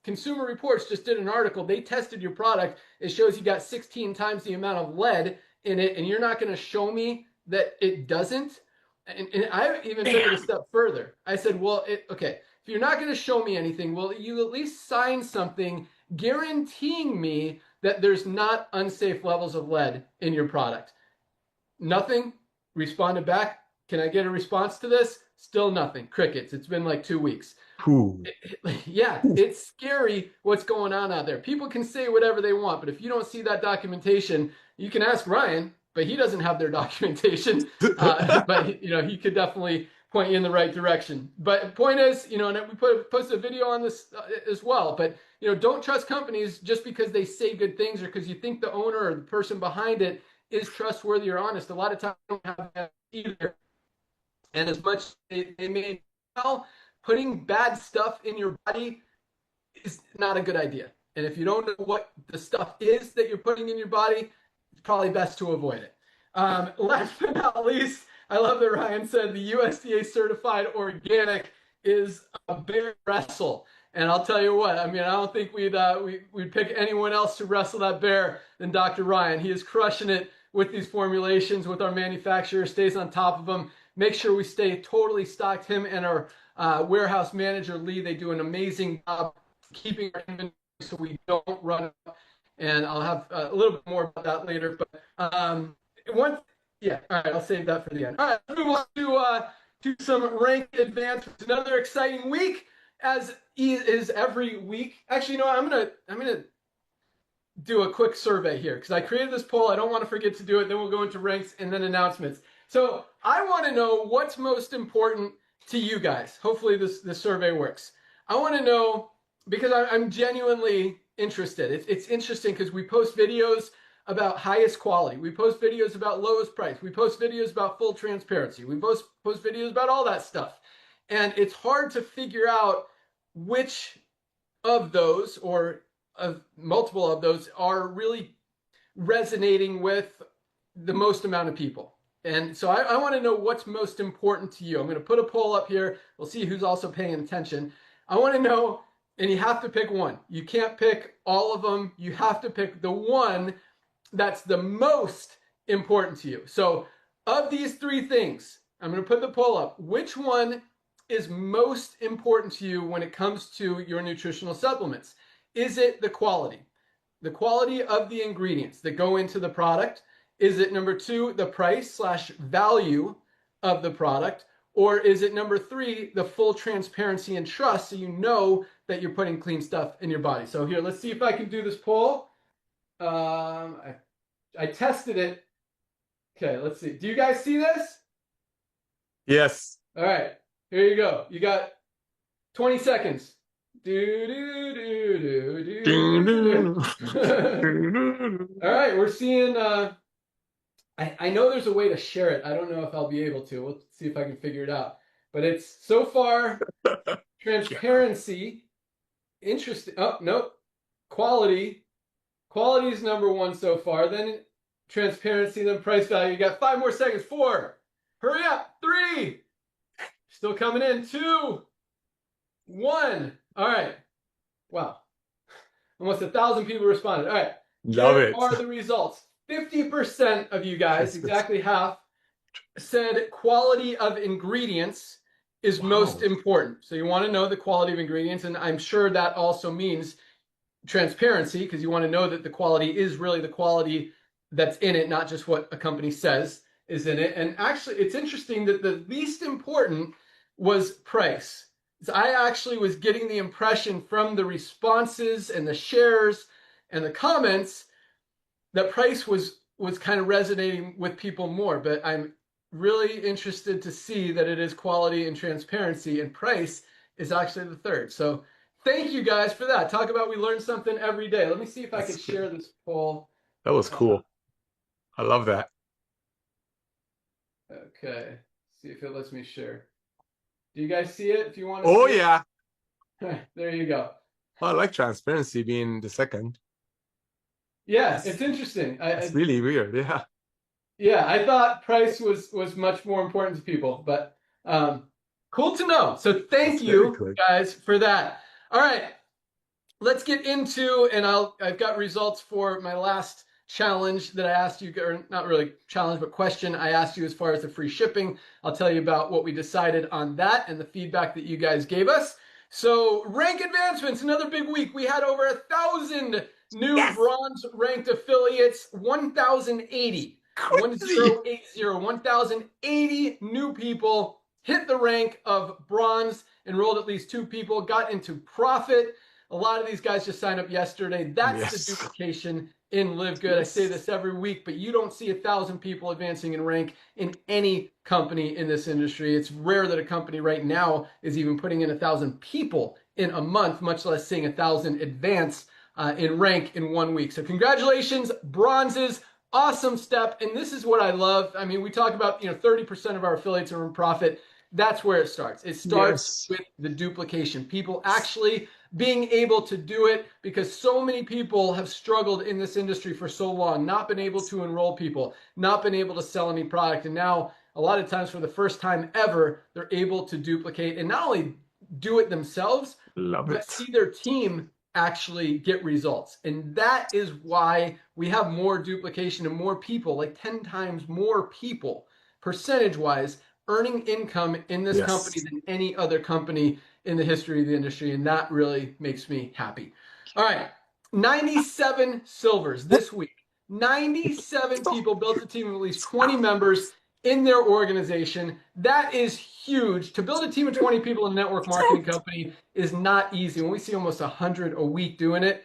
Consumer Reports, just did an article. They tested your product. It shows you got 16 times the amount of lead in it, and you're not going to show me that it doesn't? and I even took it a step further. I said, well, okay, if you're not going to show me anything, will you at least sign something guaranteeing me that there's not unsafe levels of lead in your product? Nothing. Responded back. Can I get a response to this? Still nothing. Crickets. It's been like 2 weeks. Yeah, it's scary what's going on out there. People can say whatever they want, but if you don't see that documentation, you can ask Ryan, but he doesn't have their documentation. But you know, he could definitely point you in the right direction. But point is, you know, and we posted a video on this as well. But you know, don't trust companies just because they say good things or because you think the owner or the person behind it is trustworthy or honest. A lot of times they don't have that either. And as much as they may tell, putting bad stuff in your body is not a good idea. And if you don't know what the stuff is that you're putting in your body, it's probably best to avoid it. Last but not least, I love that Ryan said the USDA certified organic is a bear wrestle. And I'll tell you what, I mean, I don't think we'd pick anyone else to wrestle that bear than Dr. Ryan. He is crushing it with these formulations, with our manufacturer, stays on top of them. Make sure we stay totally stocked. Him and our warehouse manager, Lee, they do an amazing job keeping our inventory so we don't run out. And I'll have a little bit more about that later. But all right, I'll save that for the end. All right, let's move on to some ranked advancements. Another exciting week, as is every week. Actually, you know what? I'm gonna do a quick survey here because I created this poll. I don't want to forget to do it. Then we'll go into ranks and then announcements. So I want to know what's most important to you guys. Hopefully this survey works. I want to know because I'm genuinely interested. It's interesting because we post videos about highest quality. We post videos about lowest price. We post videos about full transparency. We post videos about all that stuff. And it's hard to figure out which of those or of multiple of those are really resonating with the most amount of people. And so I want to know what's most important to you. I'm going to put a poll up here. We'll see who's also paying attention. I want to know, and you have to pick one. You can't pick all of them. You have to pick the one that's the most important to you. So of these three things, I'm going to put the poll up. Which one is most important to you when it comes to your nutritional supplements? Is it the quality? The quality of the ingredients that go into the product? Is it number two, the price/value of the product? Or is it number three, the full transparency and trust so you know that you're putting clean stuff in your body? So here, let's see if I can do this poll. I tested it. Okay, let's see. Do you guys see this? Yes. All right, here you go. You got 20 seconds. All right, we're seeing... I know there's a way to share it. I don't know if I'll be able to. We'll see if I can figure it out. But it's so far transparency, interesting. Oh, nope. Quality. Quality is number one so far. Then transparency, then price value. You got 5 more seconds. 4. Hurry up. 3. Still coming in. 2. 1. All right. Wow. Almost 1,000 people responded. All right. Love Here it. are the results. 50% of you guys, exactly half, said quality of ingredients is most important. So you want to know the quality of ingredients, and I'm sure that also means transparency because you want to know that the quality is really the quality that's in it, not just what a company says is in it. And actually, it's interesting that the least important was price. So I actually was getting the impression from the responses and the shares and the comments that price was kind of resonating with people more, but I'm really interested to see that it is quality and transparency, and price is actually the third. So thank you guys for that. Talk about we learn something every day. Let me see if I can share this poll. That was cool. I love that. Okay, see if it lets me share. Do you guys see it? If you want to Oh, see yeah. it? There you go. I like transparency being the second. Yeah, it's interesting. It's really weird. Yeah. Yeah, I thought price was much more important to people, but cool to know. So thank you guys for that. All right, let's get into, and I've got results for my last challenge that I asked you, or not really challenge, but question I asked you as far as the free shipping. I'll tell you about what we decided on that and the feedback that you guys gave us. So rank advancements, another big week. We had over 1,000 new bronze ranked affiliates, 1,080. 1,080 new people hit the rank of bronze, enrolled at least 2 people, got into profit. A lot of these guys just signed up yesterday. That's the duplication in LiveGood. I say this every week, but you don't see 1,000 people advancing in rank in any company in this industry. It's rare that a company right now is even putting in 1,000 people in a month, much less seeing 1,000 advance in rank in 1 week. So congratulations, bronzes. Awesome step. And this is what I love. I mean, we talk about, 30% of our affiliates are in profit. That's where it starts. It starts with the duplication. People actually being able to do it, because so many people have struggled in this industry for so long, not been able to enroll people, not been able to sell any product. And now a lot of times for the first time ever, they're able to duplicate and not only do it themselves, but see their team actually get results. And that is why we have more duplication and more people, like 10 times more people percentage wise earning income in this company than any other company in the history of the industry. And that really makes me happy. All right. 97 silvers this week. 97 people built a team of at least 20 members in their organization. That is huge. To build a team of 20 people in a network marketing company is not easy. When we see almost 100 a week doing it,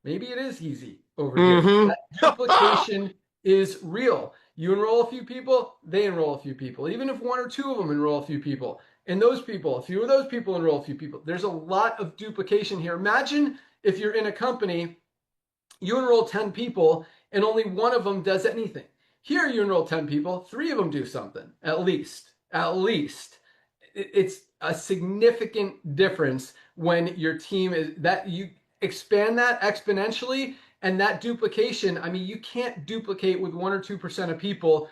maybe it is easy over here. That duplication is real. You enroll a few people, they enroll a few people. Even if 1 or 2 of them enroll a few people, and those people, a few of those people enroll a few people. There's a lot of duplication here. Imagine if you're in a company, you enroll 10 people, and only 1 of them does anything. Here you enroll 10 people, 3 of them do something, at least. It's a significant difference when your team is, that you expand that exponentially, and that duplication, I mean, you can't duplicate with 1 or 2% of people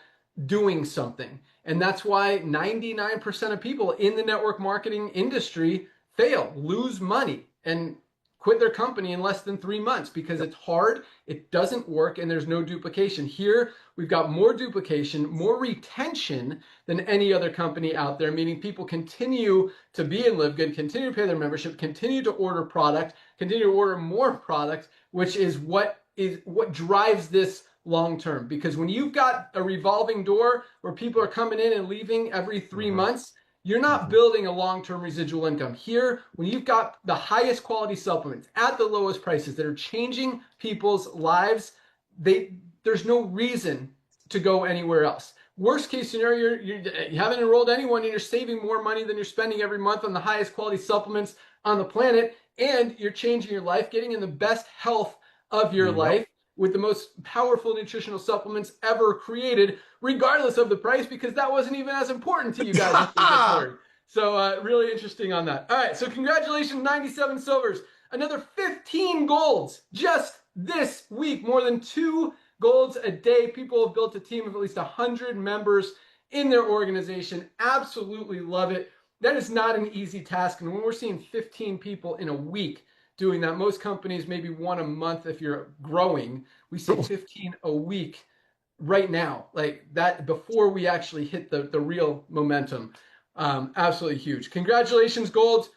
doing something. And that's why 99% of people in the network marketing industry fail, lose money, and quit their company in less than 3 months, because it's hard, it doesn't work, and there's no duplication. Here, we've got more duplication, more retention than any other company out there, meaning people continue to be in LiveGood, continue to pay their membership, continue to order product, continue to order more product, which is what drives this long term. Because when you've got a revolving door where people are coming in and leaving every 3 months, you're not building a long-term residual income. Here, when you've got the highest quality supplements at the lowest prices that are changing people's lives, there's no reason to go anywhere else. Worst case scenario, you haven't enrolled anyone and you're saving more money than you're spending every month on the highest quality supplements on the planet, and you're changing your life, getting in the best health of your life with the most powerful nutritional supplements ever created, regardless of the price, because that wasn't even as important to you guys. So really interesting on that. All right, so congratulations, 97 silvers. Another 15 golds just this week, more than 2 golds a day. People have built a team of at least 100 members in their organization. Absolutely love it. That is not an easy task. And when we're seeing 15 people in a week doing that, most companies maybe 1 a month if you're growing. We see 15 a week right now, like that, before we actually hit the real momentum. Absolutely huge. Congratulations, golds.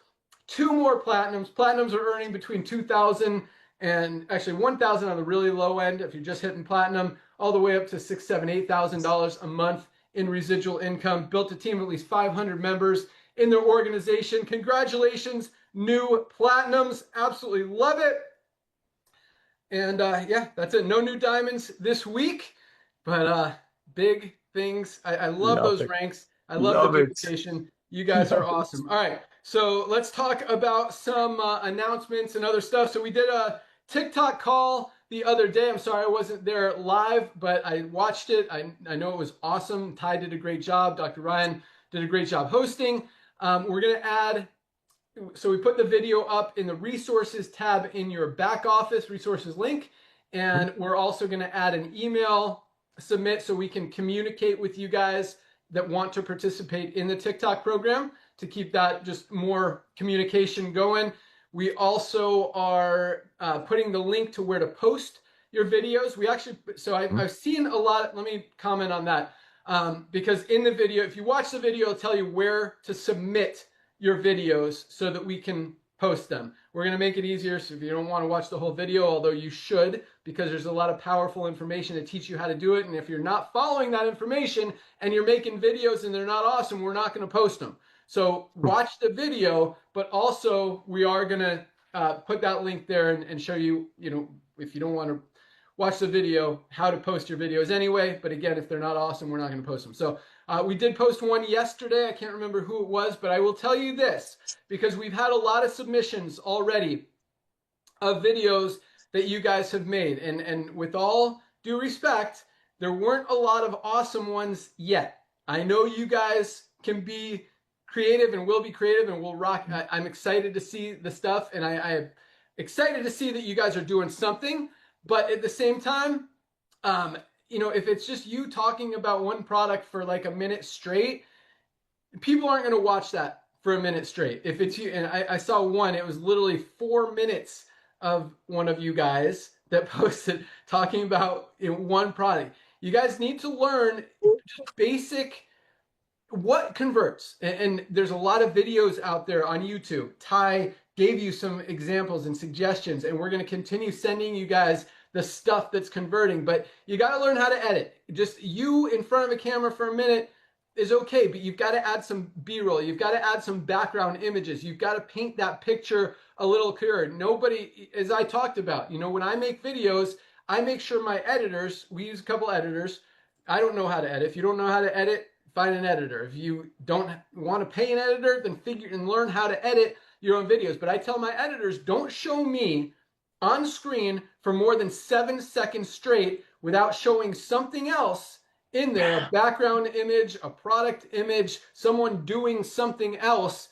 2 more platinums. Platinums are earning between 2,000 and actually 1,000 on the really low end if you're just hitting platinum, all the way up to $6,000, $7,000, $8,000 a month in residual income. Built a team of at least 500 members in their organization. Congratulations, new platinums. Absolutely love it. And yeah, that's it. No new diamonds this week, but big things. I love those ranks. I love the duplication. You guys are awesome. All right, so let's talk about some announcements and other stuff. So we did a TikTok call the other day. I'm sorry I wasn't there live, but I watched it. I know it was awesome. Ty did a great job. Dr. Ryan did a great job hosting. We're going to add, so we put the video up in the resources tab in your back office, resources link, and we're also going to add an email submit so we can communicate with you guys that want to participate in the TikTok program to keep that just more communication going. We also are putting the link to where to post your videos. We actually, so I've seen a lot, let me comment on that. Because in the video, if you watch the video, it'll tell you where to submit your videos so that we can post them. We're going to make it easier. So if you don't want to watch the whole video, although you should, because there's a lot of powerful information to teach you how to do it. And if you're not following that information and you're making videos and they're not awesome, we're not going to post them. So watch the video, but also we are going to put that link there and show you, you know, if you don't want to watch the video, how to post your videos anyway. But again, if they're not awesome, we're not going to post them. So we did post one yesterday. I can't remember who it was, but I will tell you this, because we've had a lot of submissions already of videos that you guys have made. And with all due respect, there weren't a lot of awesome ones yet. I know you guys can be creative and will be creative and will rock. I'm excited to see the stuff, and I'm excited to see that you guys are doing something. But at the same time, you know, if it's just you talking about one product for like a minute straight, people aren't going to watch that for a minute straight. If it's you, and I saw one, it was literally 4 minutes of one of you guys that posted talking about, you know, one product. You guys need to learn just basic what converts. And there's a lot of videos out there on YouTube. Ty gave you some examples and suggestions, and we're going to continue sending you guys the stuff that's converting, but you got to learn how to edit. Just you in front of a camera for a minute is okay, but you've got to add some B-roll. You've got to add some background images. You've got to paint that picture a little clearer. Nobody, as I talked about, you know, when I make videos, I make sure my editors, we use a couple editors. I don't know how to edit. If you don't know how to edit, find an editor. If you don't want to pay an editor, then figure and learn how to edit your own videos. But I tell my editors, don't show me on screen for more than 7 seconds straight without showing something else in there, a background image, a product image, someone doing something else,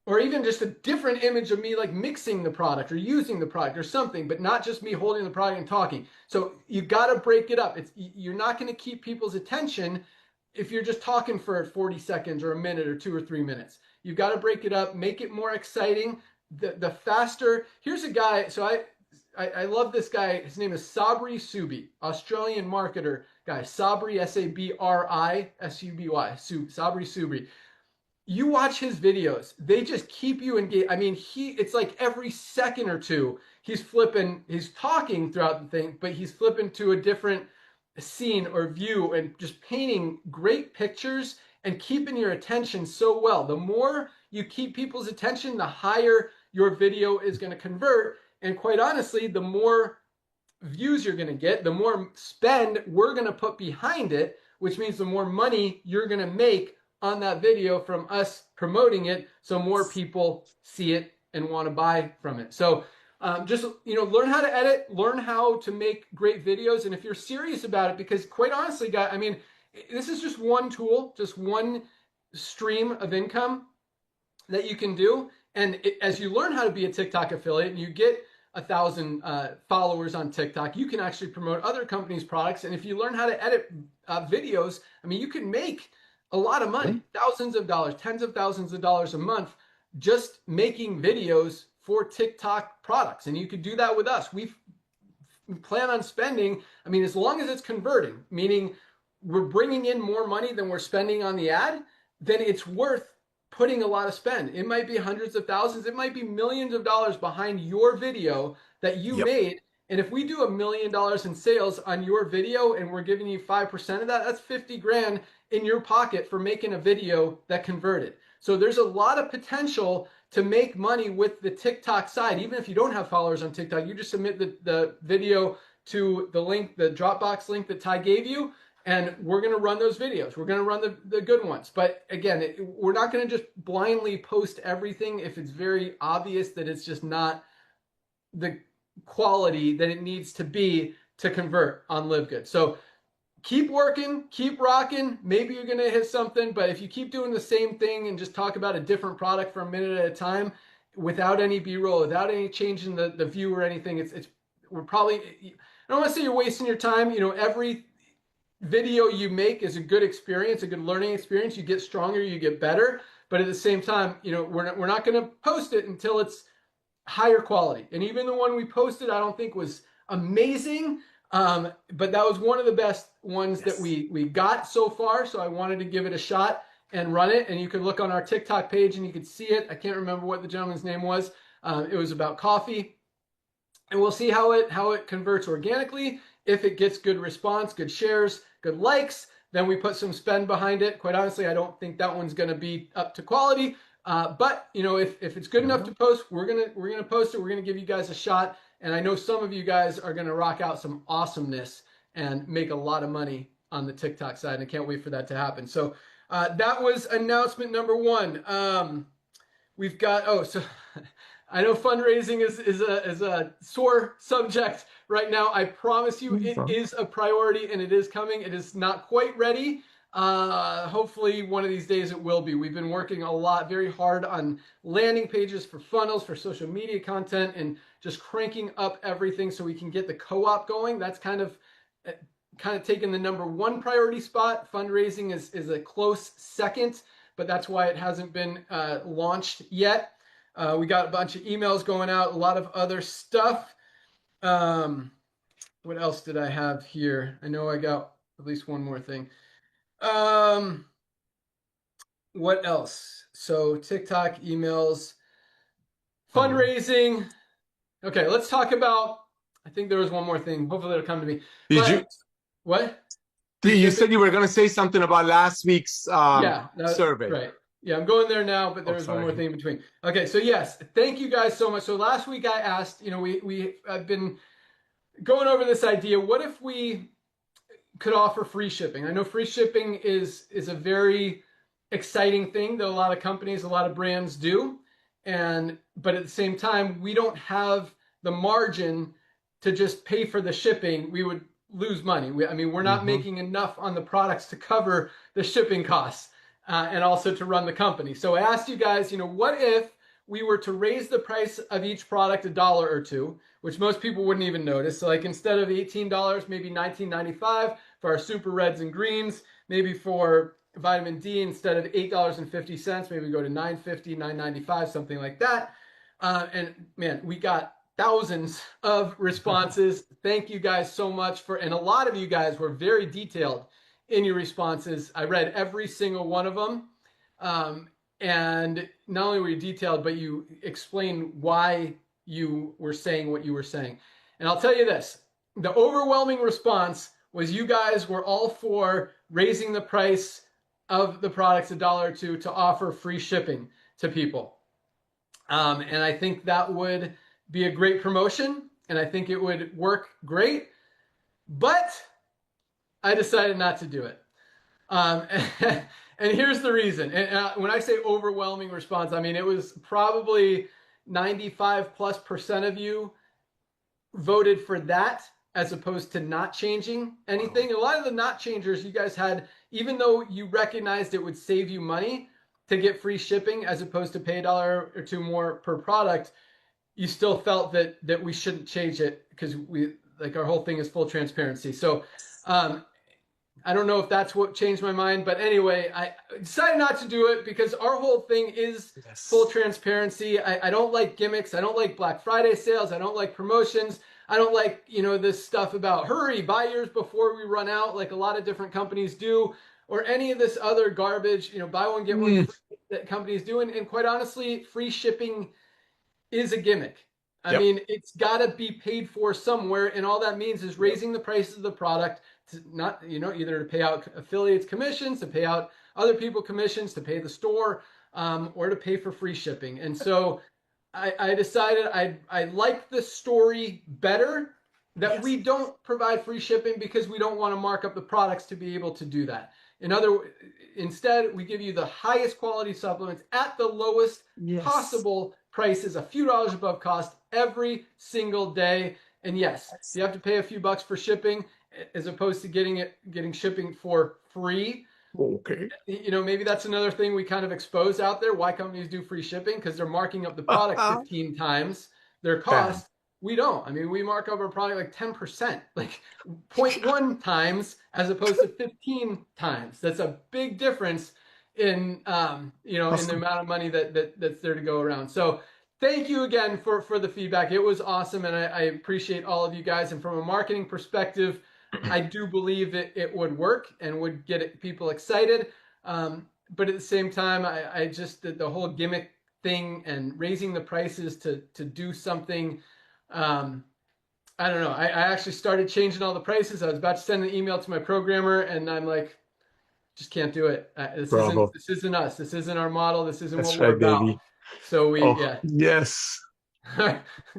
or even just a different image of me like mixing the product or using the product or something, but not just me holding the product and talking. So you got to break it up. You're not going to keep people's attention if you're just talking for 40 seconds or a minute or 2 or 3 minutes. You've got to break it up, make it more exciting. The faster, here's a guy, so I love this guy. His name is Sabri Subi, Australian marketer guy. Sabri, S-A-B-R-I, S-U-B-Y, Sabri Subi. You watch his videos, they just keep you engaged. I mean, it's like every second or two, he's talking throughout the thing, but he's flipping to a different scene or view and just painting great pictures and keeping your attention so well. The more you keep people's attention, the higher your video is going to convert. And quite honestly, the more views you're going to get, the more spend we're going to put behind it, which means the more money you're going to make on that video from us promoting it, so more people see it and want to buy from it. So just, you know, learn how to edit, learn how to make great videos. And if you're serious about it, because quite honestly, guys, I mean, this is just one tool, just one stream of income that you can do. And as you learn how to be a TikTok affiliate and you get 1,000 followers on TikTok, you can actually promote other companies' products. And if you learn how to edit videos, I mean, you can make a lot of money, thousands of dollars, tens of thousands of dollars a month, just making videos for TikTok products. And you could do that with us. We plan on spending, I mean, as long as it's converting, meaning we're bringing in more money than we're spending on the ad, then it's worth putting a lot of spend. It might be hundreds of thousands. It might be millions of dollars behind your video that you made. And if we do $1 million in sales on your video and we're giving you 5% of that, that's 50 grand in your pocket for making a video that converted. So there's a lot of potential to make money with the TikTok side. Even if you don't have followers on TikTok, you just submit the video to the link, the Dropbox link that Ty gave you, and we're going to run those videos. We're going to run the good ones. But again, we're not going to just blindly post everything if it's very obvious that it's just not the quality that it needs to be to convert on LiveGood. So keep working, keep rocking. Maybe you're going to hit something, but if you keep doing the same thing and just talk about a different product for a minute at a time without any B-roll, without any change in the view or anything, we're probably, I don't want to say you're wasting your time. You know, every video you make is a good experience, a good learning experience. You get stronger, you get better. But at the same time, you know, we're not going to post it until it's higher quality. And even the one we posted, I don't think was amazing, But that was one of the best ones Yes. that we got so far. So I wanted to give it a shot and run it. And you could look on our TikTok page and you could see it. I can't remember what the gentleman's name was. It was about coffee. And we'll see how it converts organically. If it gets good response, good shares, good likes, then we put some spend behind it. Quite honestly, I don't think that one's going to be up to quality. But you know, if it's good enough to post, we're gonna post it. We're gonna give you guys a shot. And I know some of you guys are gonna rock out some awesomeness and make a lot of money on the TikTok side. And I can't wait for that to happen. So that was announcement number one. We've got so I know fundraising is a sore subject right now. I promise you, it is a priority and it is coming. It is not quite ready. Hopefully one of these days it will be. We've been working a lot, very hard on landing pages for funnels, for social media content, and just cranking up everything so we can get the co-op going. That's kind of taken the number one priority spot. Fundraising is a close second, but that's why it hasn't been launched yet. We got a bunch of emails going out, a lot of other stuff. What else did I have here? I know I got at least one more thing. What else? So TikTok, emails, fundraising. Okay, let's talk about, I think there was one more thing. Hopefully it'll come to me. What? You said you were going to say something about last week's survey. Right. Yeah, I'm going there now, but there was one more thing in between. Okay, so yes, thank you guys so much. So last week I asked, you know, I've been going over this idea. What if we could offer free shipping? I know free shipping is a very exciting thing that a lot of companies, a lot of brands do. But at the same time, we don't have the margin to just pay for the shipping. We would lose money. We're not making enough on the products to cover the shipping costs and also to run the company. So I asked you guys, you know, what if we were to raise the price of each product $1 or $2, which most people wouldn't even notice. So like instead of $18, maybe $19.95 for our super reds and greens, maybe for vitamin D, instead of $8.50, maybe go to $9.50, $9.95, something like that. And man, we got thousands of responses. Thank you guys so much and a lot of you guys were very detailed in your responses. I read every single one of them. And not only were you detailed, but you explained why you were saying what you were saying. And I'll tell you this, the overwhelming response was you guys were all for raising the price of the products $1 or $2 to offer free shipping to people. And I think that would be a great promotion, and I think it would work great, but I decided not to do it. And here's the reason. And when I say overwhelming response, I mean, it was probably 95+% of you voted for that as opposed to not changing anything. A lot of the not changers you guys had, even though you recognized it would save you money to get free shipping as opposed to pay $1 or $2 more per product, you still felt that we shouldn't change it because our whole thing is full transparency. So I don't know if that's what changed my mind, but anyway, I decided not to do it because our whole thing is full transparency. I don't like gimmicks. I don't like Black Friday sales. I don't like promotions. I don't like, you know, this stuff about hurry, buy yours before we run out, like a lot of different companies do, or any of this other garbage, you know, buy one, get one free that companies do. And quite honestly, free shipping is a gimmick. I mean, it's got to be paid for somewhere. And all that means is raising the prices of the product to not, you know, either to pay out affiliates commissions, to pay out other people commissions, to pay the store, or to pay for free shipping. And so I decided I like the story better that we don't provide free shipping because we don't want to mark up the products to be able to do that. Instead, we give you the highest quality supplements at the lowest possible prices, a few dollars above cost every single day. And yes, you have to pay a few bucks for shipping as opposed to getting shipping for free. Okay. You know, maybe that's another thing we kind of expose out there, why companies do free shipping, because they're marking up the product 15 times their cost. We don't. I mean, we mark up our product like 10%, like 0.1 times as opposed to 15 times. That's a big difference in, you know, in the amount of money that's there to go around. So thank you again for the feedback. It was awesome, and I appreciate all of you guys. And from a marketing perspective, I do believe it would work and would get people excited. But at the same time, I just the whole gimmick thing and raising the prices to do something. I don't know. I actually started changing all the prices. I was about to send an email to my programmer, and I'm like, just can't do it. This isn't us. This isn't our model. This isn't what we're about. Baby. So Oh, yes.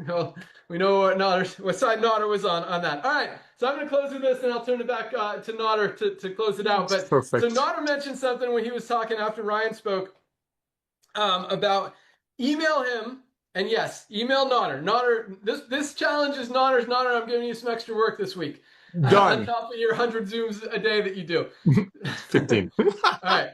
Well, we know what side Nodder was on that. All right, so I'm going to close with this, and I'll turn it back to Nodder to close it out. But Perfect. So Nodder mentioned something when he was talking after Ryan spoke about email him. And yes, email Nodder. Nodder, this challenge is Nodder's. Nodder, I'm giving you some extra work this week. Done. On top of your 100 Zooms a day that you do. 15. All right.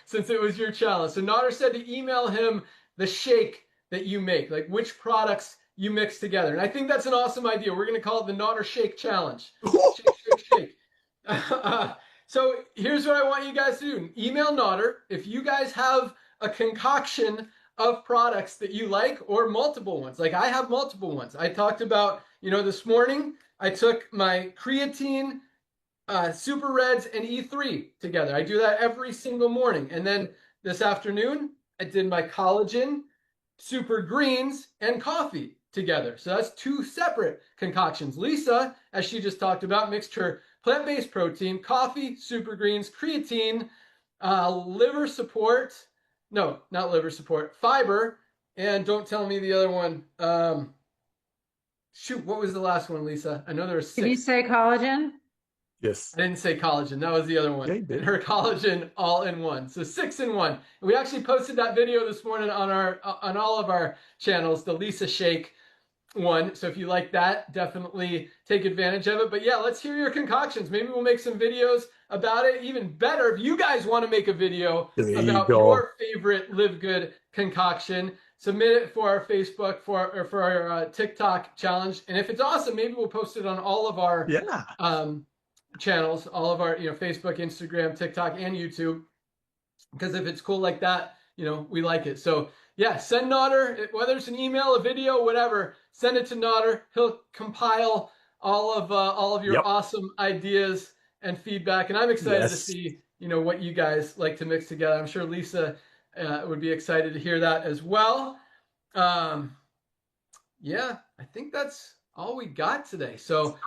Since it was your challenge. So Nodder said to email him the shake that you make, like which products you mix together. And I think that's an awesome idea. We're going to call it the Nodder Shake Challenge. Shake. So here's what I want you guys to do. Email Nodder. If you guys have a concoction of products that you like, or multiple ones. Like I have multiple ones. I talked about, this morning, I took my creatine, Super Reds, and E3 together. I do that every single morning. And then this afternoon, I did my collagen, Super Greens, and coffee together. So that's 2 separate concoctions. Lisa, as she just talked about, mixed her plant-based protein, coffee, Super Greens, creatine, liver support. No, not liver support. Fiber, and don't tell me the other one. Shoot, what was the last one, Lisa? I know there was 6. Did you say collagen? Yes. I didn't say collagen. That was the other one. Yeah, you did. Her collagen all in one. So 6 in 1. And we actually posted that video this morning on all of our channels, the Lisa Shake one. So if you like that, definitely take advantage of it. But yeah, let's hear your concoctions. Maybe we'll make some videos about it. Even better, if you guys want to make a video about your favorite LiveGood concoction, submit it for our Facebook for our TikTok challenge. And if it's awesome, maybe we'll post it on all of our channels, all of our Facebook, Instagram, TikTok, and YouTube. Because if it's cool like that, we like it. So yeah, send Nodder, whether it's an email, a video, whatever, send it to Nodder. He'll compile all of your awesome ideas and feedback. And I'm excited to see, what you guys like to mix together. I'm sure Lisa would be excited to hear that as well. Yeah, I think that's all we got today. So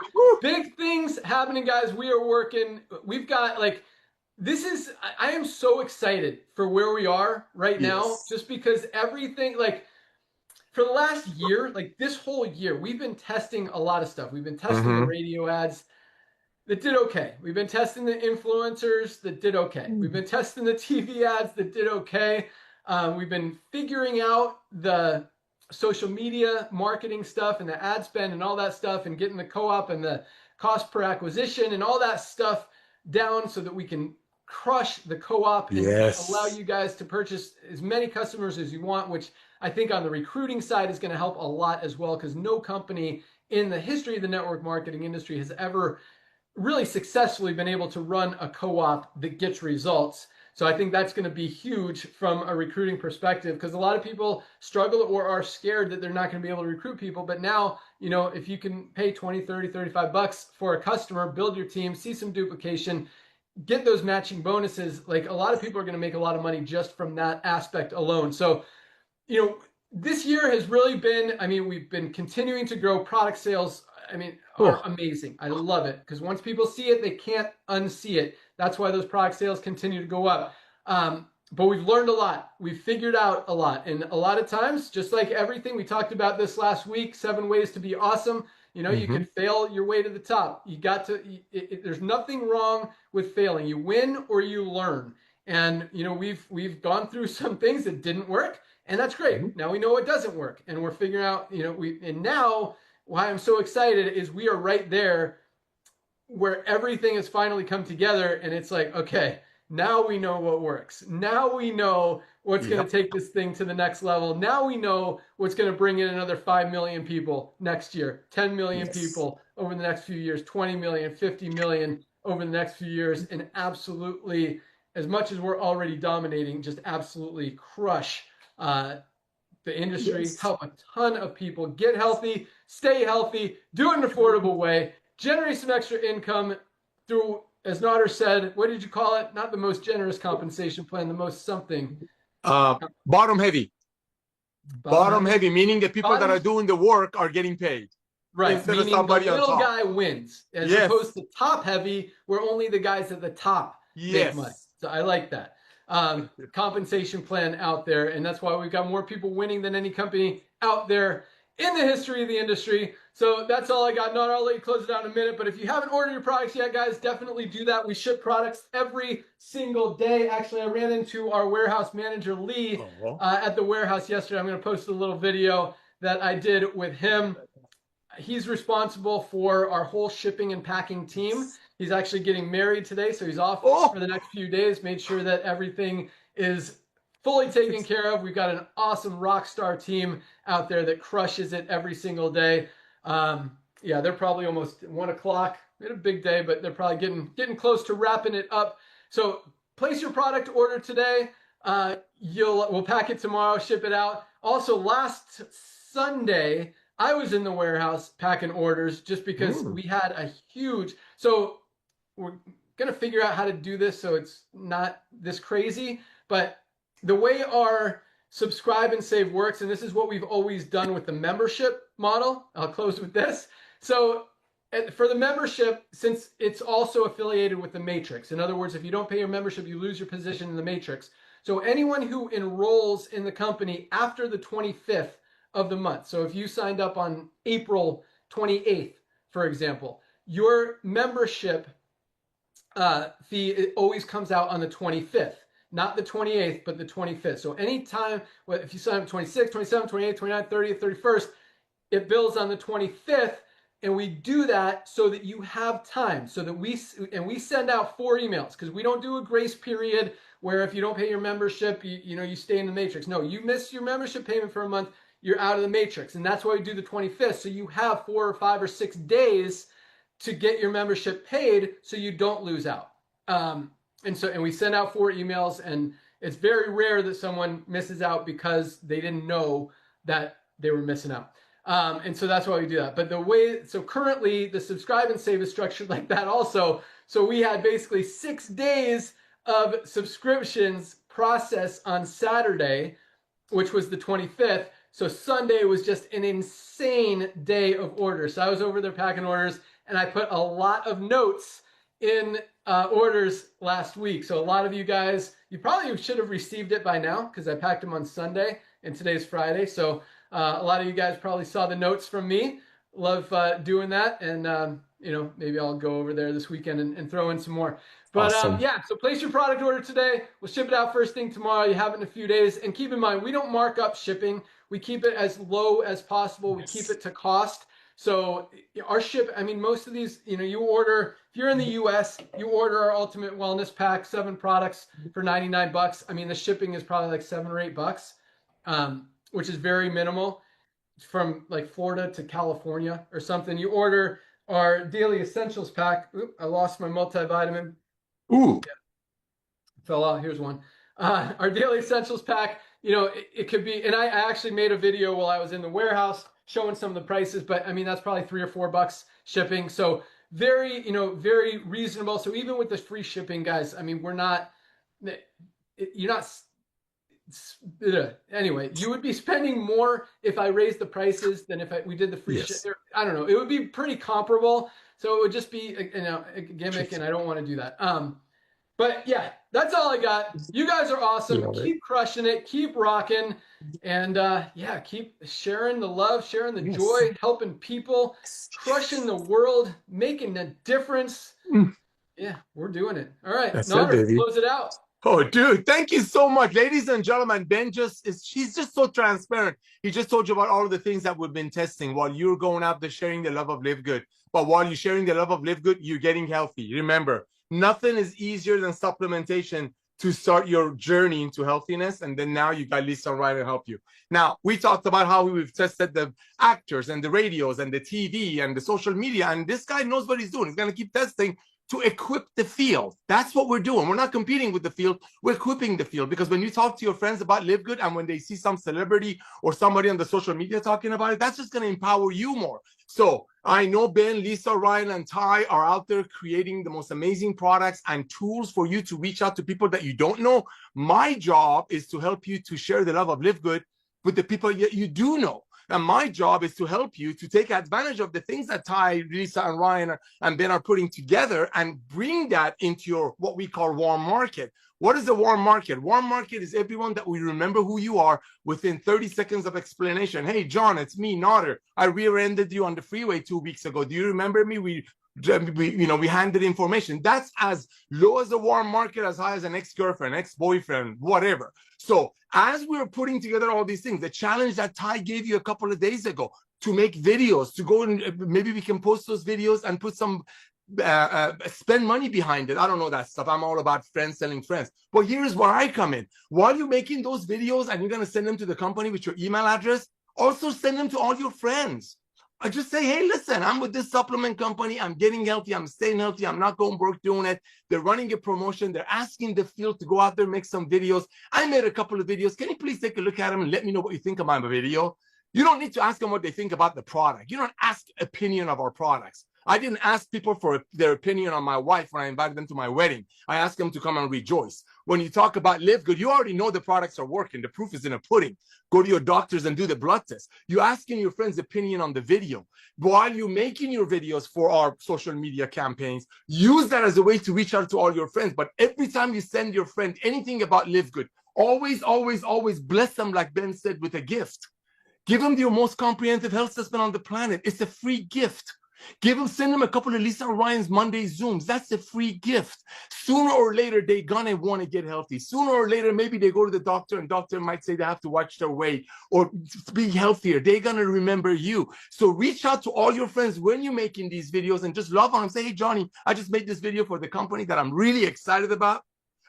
big things happening, guys. We are working. We've got I am so excited for where we are right now, just because everything, for the last year, this whole year, we've been testing a lot of stuff. We've been testing the radio ads that did okay. We've been testing the influencers that did okay. We've been testing the TV ads that did okay. We've been figuring out the social media marketing stuff and the ad spend and all that stuff, and getting the co-op and the cost per acquisition and all that stuff down so that we can crush the co-op and allow you guys to purchase as many customers as you want, which I think on the recruiting side is going to help a lot as well, because no company in the history of the network marketing industry has ever really successfully been able to run a co-op that gets results. So I think that's going to be huge from a recruiting perspective, because a lot of people struggle or are scared that they're not going to be able to recruit people. But now, if you can pay 20, 30, 35 bucks for a customer, build your team, see some duplication, get those matching bonuses, a lot of people are going to make a lot of money just from that aspect alone. So, this year has really been, we've been continuing to grow. Product sales, are amazing. I love it, because once people see it, they can't unsee it. That's why those product sales continue to go up. But we've learned a lot. We've figured out a lot. And a lot of times, just like everything, we talked about this last week, 7 ways to be awesome. You can fail your way to the top. You got to, there's nothing wrong with failing. You win or you learn. And, we've gone through some things that didn't work, and that's great. Now we know it doesn't work, and we're figuring out, and now why I'm so excited is we are right there where everything has finally come together, and it's like, okay, now we know what works. Now we know what's going to take this thing to the next level. Now we know what's going to bring in another 5 million people next year, 10 million people over the next few years, 20 million, 50 million over the next few years, and absolutely, as much as we're already dominating, just absolutely crush the industry, Yes. help a ton of people get healthy, stay healthy, do it in an affordable way, generate some extra income through, as Nader said, what did you call it? Not the most generous compensation plan, the most something. Bottom heavy. Bottom heavy, meaning the people that are doing the work are getting paid. Right, Instead of meaning the somebody on little top. guy wins, as Yes. opposed to top heavy, where only the guys at the top make money. So I like that compensation plan out there, and that's why we've got more people winning than any company out there in the history of the industry. So that's all I got. Not, I'll let you close it out in a minute, but if you haven't ordered your products yet, guys, definitely do that. We ship products every single day. Actually, I ran into our warehouse manager, Lee, at the warehouse yesterday. I'm going to post a little video that I did with him. He's responsible for our whole shipping and packing team. He's actually getting married today, so he's off for the next few days. Made sure that everything is fully taken care of. We've got an awesome rock star team out there that crushes it every single day. Yeah, they're probably almost 1 o'clock. We had a big day, but they're probably getting close to wrapping it up. So place your product order today. We'll pack it tomorrow, ship it out. Also, last Sunday, I was in the warehouse packing orders just because we had a huge, so we're going to figure out how to do this so it's not this crazy, but the way our subscribe and save works, and this is what we've always done with the membership model. I'll close with this. So for the membership, since it's also affiliated with the matrix, in other words, if you don't pay your membership, you lose your position in the matrix. So anyone who enrolls in the company after the 25th of the month. So if you signed up on April 28th, for example, your membership fee always comes out on the 25th, not the 28th, but the 25th. So anytime, if you sign up 26, 27, 28, 29, 30, 31st, it bills on the 25th. And we do that so that you have time, so that we send out 4 emails, because we don't do a grace period where if you don't pay your membership, you stay in the matrix. No, you miss your membership payment for a month, you're out of the matrix. And that's why we do the 25th. So you have 4 or 5 or 6 days to get your membership paid so you don't lose out. And we send out 4 emails, and it's very rare that someone misses out because they didn't know that they were missing out. And so that's why we do that. But so currently the subscribe and save is structured like that also. So we had basically 6 days of subscriptions process on Saturday, which was the 25th. So Sunday was just an insane day of orders. So I was over there packing orders, and I put a lot of notes in orders last week. So a lot of you guys, you probably should have received it by now because I packed them on Sunday and today's Friday. So a lot of you guys probably saw the notes from me. Love doing that. And, maybe I'll go over there this weekend and throw in some more. But awesome. Yeah, so place your product order today. We'll ship it out first thing tomorrow. You have it in a few days. And keep in mind, we don't mark up shipping. We keep it as low as possible. We keep it to cost. So our most of these, you order, if you're in the US, you order our Ultimate Wellness Pack, 7 products for $99. I mean, the shipping is probably like $7 or $8, which is very minimal, from like Florida to California or something. You order our Daily Essentials Pack. Oop, I lost my multivitamin. Ooh. Yeah. Fell out. Here's one. Our Daily Essentials Pack, it could be, and I actually made a video while I was in the warehouse showing some of the prices, but I mean, that's probably $3 or $4 shipping. So very, very reasonable. So even with the free shipping, guys, I mean, anyway, you would be spending more if I raised the prices than if we did the free shipping. I don't know. It would be pretty comparable. So it would just be a gimmick, and I don't want to do that. But yeah, that's all I got. You guys are awesome. Keep crushing it. Keep rocking. And keep sharing the love, sharing the joy, helping people, crushing the world, making a difference. Yeah, we're doing it. All right. Nader, close it out. Oh, dude, thank you so much. Ladies and gentlemen, Ben he's just so transparent. He just told you about all of the things that we've been testing while you're going out there sharing the love of LiveGood. But while you're sharing the love of LiveGood, you're getting healthy. Remember, nothing is easier than supplementation to start your journey into healthiness. And then now you got Lisa right to help you. Now, we talked about how we've tested the actors and the radios and the TV and the social media. And this guy knows what he's doing. He's going to keep testing to equip the field. That's what we're doing. We're not competing with the field. We're equipping the field, because when you talk to your friends about LiveGood, and when they see some celebrity or somebody on the social media talking about it, that's just going to empower you more. So I know Ben, Lisa, Ryan, and Ty are out there creating the most amazing products and tools for you to reach out to people that you don't know. My job is to help you to share the love of LiveGood with the people you do know. And my job is to help you to take advantage of the things that Ty, Lisa, and Ryan and Ben are putting together and bring that into your, what we call, warm market. What is a warm market? Warm market is everyone that we remember who you are within 30 seconds of explanation. Hey, John, it's me, Nader. I rear-ended you on the freeway 2 weeks ago. Do you remember me? We handed information. That's as low as a warm market, as high as an ex-girlfriend, ex-boyfriend, whatever. So as we're putting together all these things, the challenge that Ty gave you a couple of days ago to make videos, to go and maybe we can post those videos and put some, spend money behind it. I don't know that stuff. I'm all about friends selling friends. But here's where I come in. While you're making those videos and you're going to send them to the company with your email address, also send them to all your friends. I just say, hey, listen, I'm with this supplement company. I'm getting healthy. I'm staying healthy. I'm not going broke doing it. They're running a promotion. They're asking the field to go out there and make some videos. I made a couple of videos. Can you please take a look at them and let me know what you think about my video? You don't need to ask them what they think about the product. You don't ask opinion of our products. I didn't ask people for their opinion on my wife when I invited them to my wedding. I asked them to come and rejoice. When you talk about LiveGood, you already know the products are working. The proof is in the pudding. Go to your doctors and do the blood test. You're asking your friends' opinion on the video. While you're making your videos for our social media campaigns, use that as a way to reach out to all your friends. But every time you send your friend anything about LiveGood, always, always, always bless them, like Ben said, with a gift. Give them your most comprehensive health assessment on the planet. It's a free gift. Send them a couple of Lisa and Ryan's Monday Zooms. That's a free gift. Sooner or later, they're gonna want to get healthy. Sooner or later, maybe they go to the doctor and doctor might say they have to watch their weight or be healthier. They're gonna remember you. So reach out to all your friends when you're making these videos and just love on them. Say, hey, Johnny, I just made this video for the company that I'm really excited about.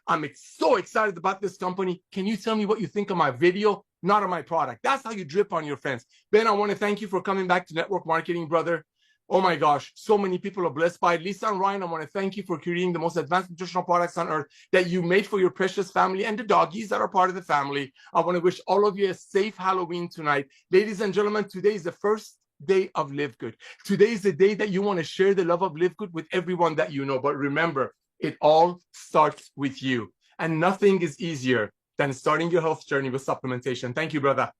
I'm so excited about this company. Can you tell me what you think of my video, not of my product? That's how you drip on your friends. Ben, I want to thank you for coming back to network marketing, brother. Oh my gosh, so many people are blessed by it. Lisa and Ryan, I want to thank you for creating the most advanced nutritional products on earth that you made for your precious family and the doggies that are part of the family. I want to wish all of you a safe Halloween tonight. Ladies and gentlemen, today is the first day of LiveGood. Today is the day that you want to share the love of LiveGood with everyone that you know. But remember, it all starts with you. And nothing is easier than starting your health journey with supplementation. Thank you, brother.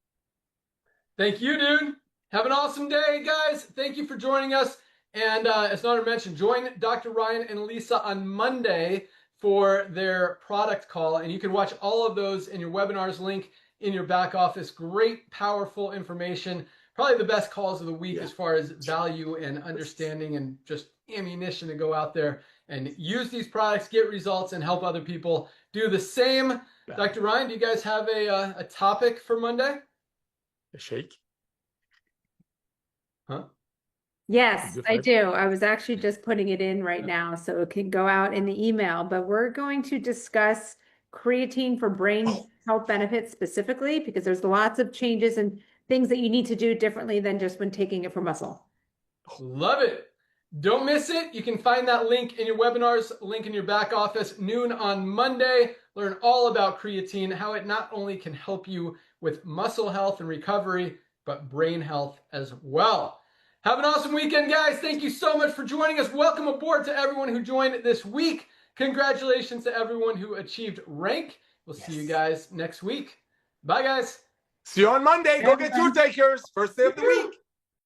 Thank you, dude. Have an awesome day, guys. Thank you for joining us. And as Nader mentioned, join Dr. Ryan and Lisa on Monday for their product call. And you can watch all of those in your webinars link in your back office. Great, powerful information. Probably the best calls of the week as far as value and understanding and just ammunition to go out there and use these products, get results, and help other people do the same. Dr. Ryan, do you guys have a topic for Monday? A shake? Huh? Yes, I do. I was actually just putting it in right now so it can go out in the email, but we're going to discuss creatine for brain health benefits specifically, because there's lots of changes and things that you need to do differently than just when taking it for muscle. Love it. Don't miss it. You can find that link in your webinars, link in your back office, noon on Monday. Learn all about creatine, how it not only can help you with muscle health and recovery, but brain health as well. Have an awesome weekend, guys. Thank you so much for joining us. Welcome aboard to everyone who joined this week. Congratulations to everyone who achieved rank. We'll see you guys next week. Bye, guys. See you on Monday. Go get your takers. First day of the week.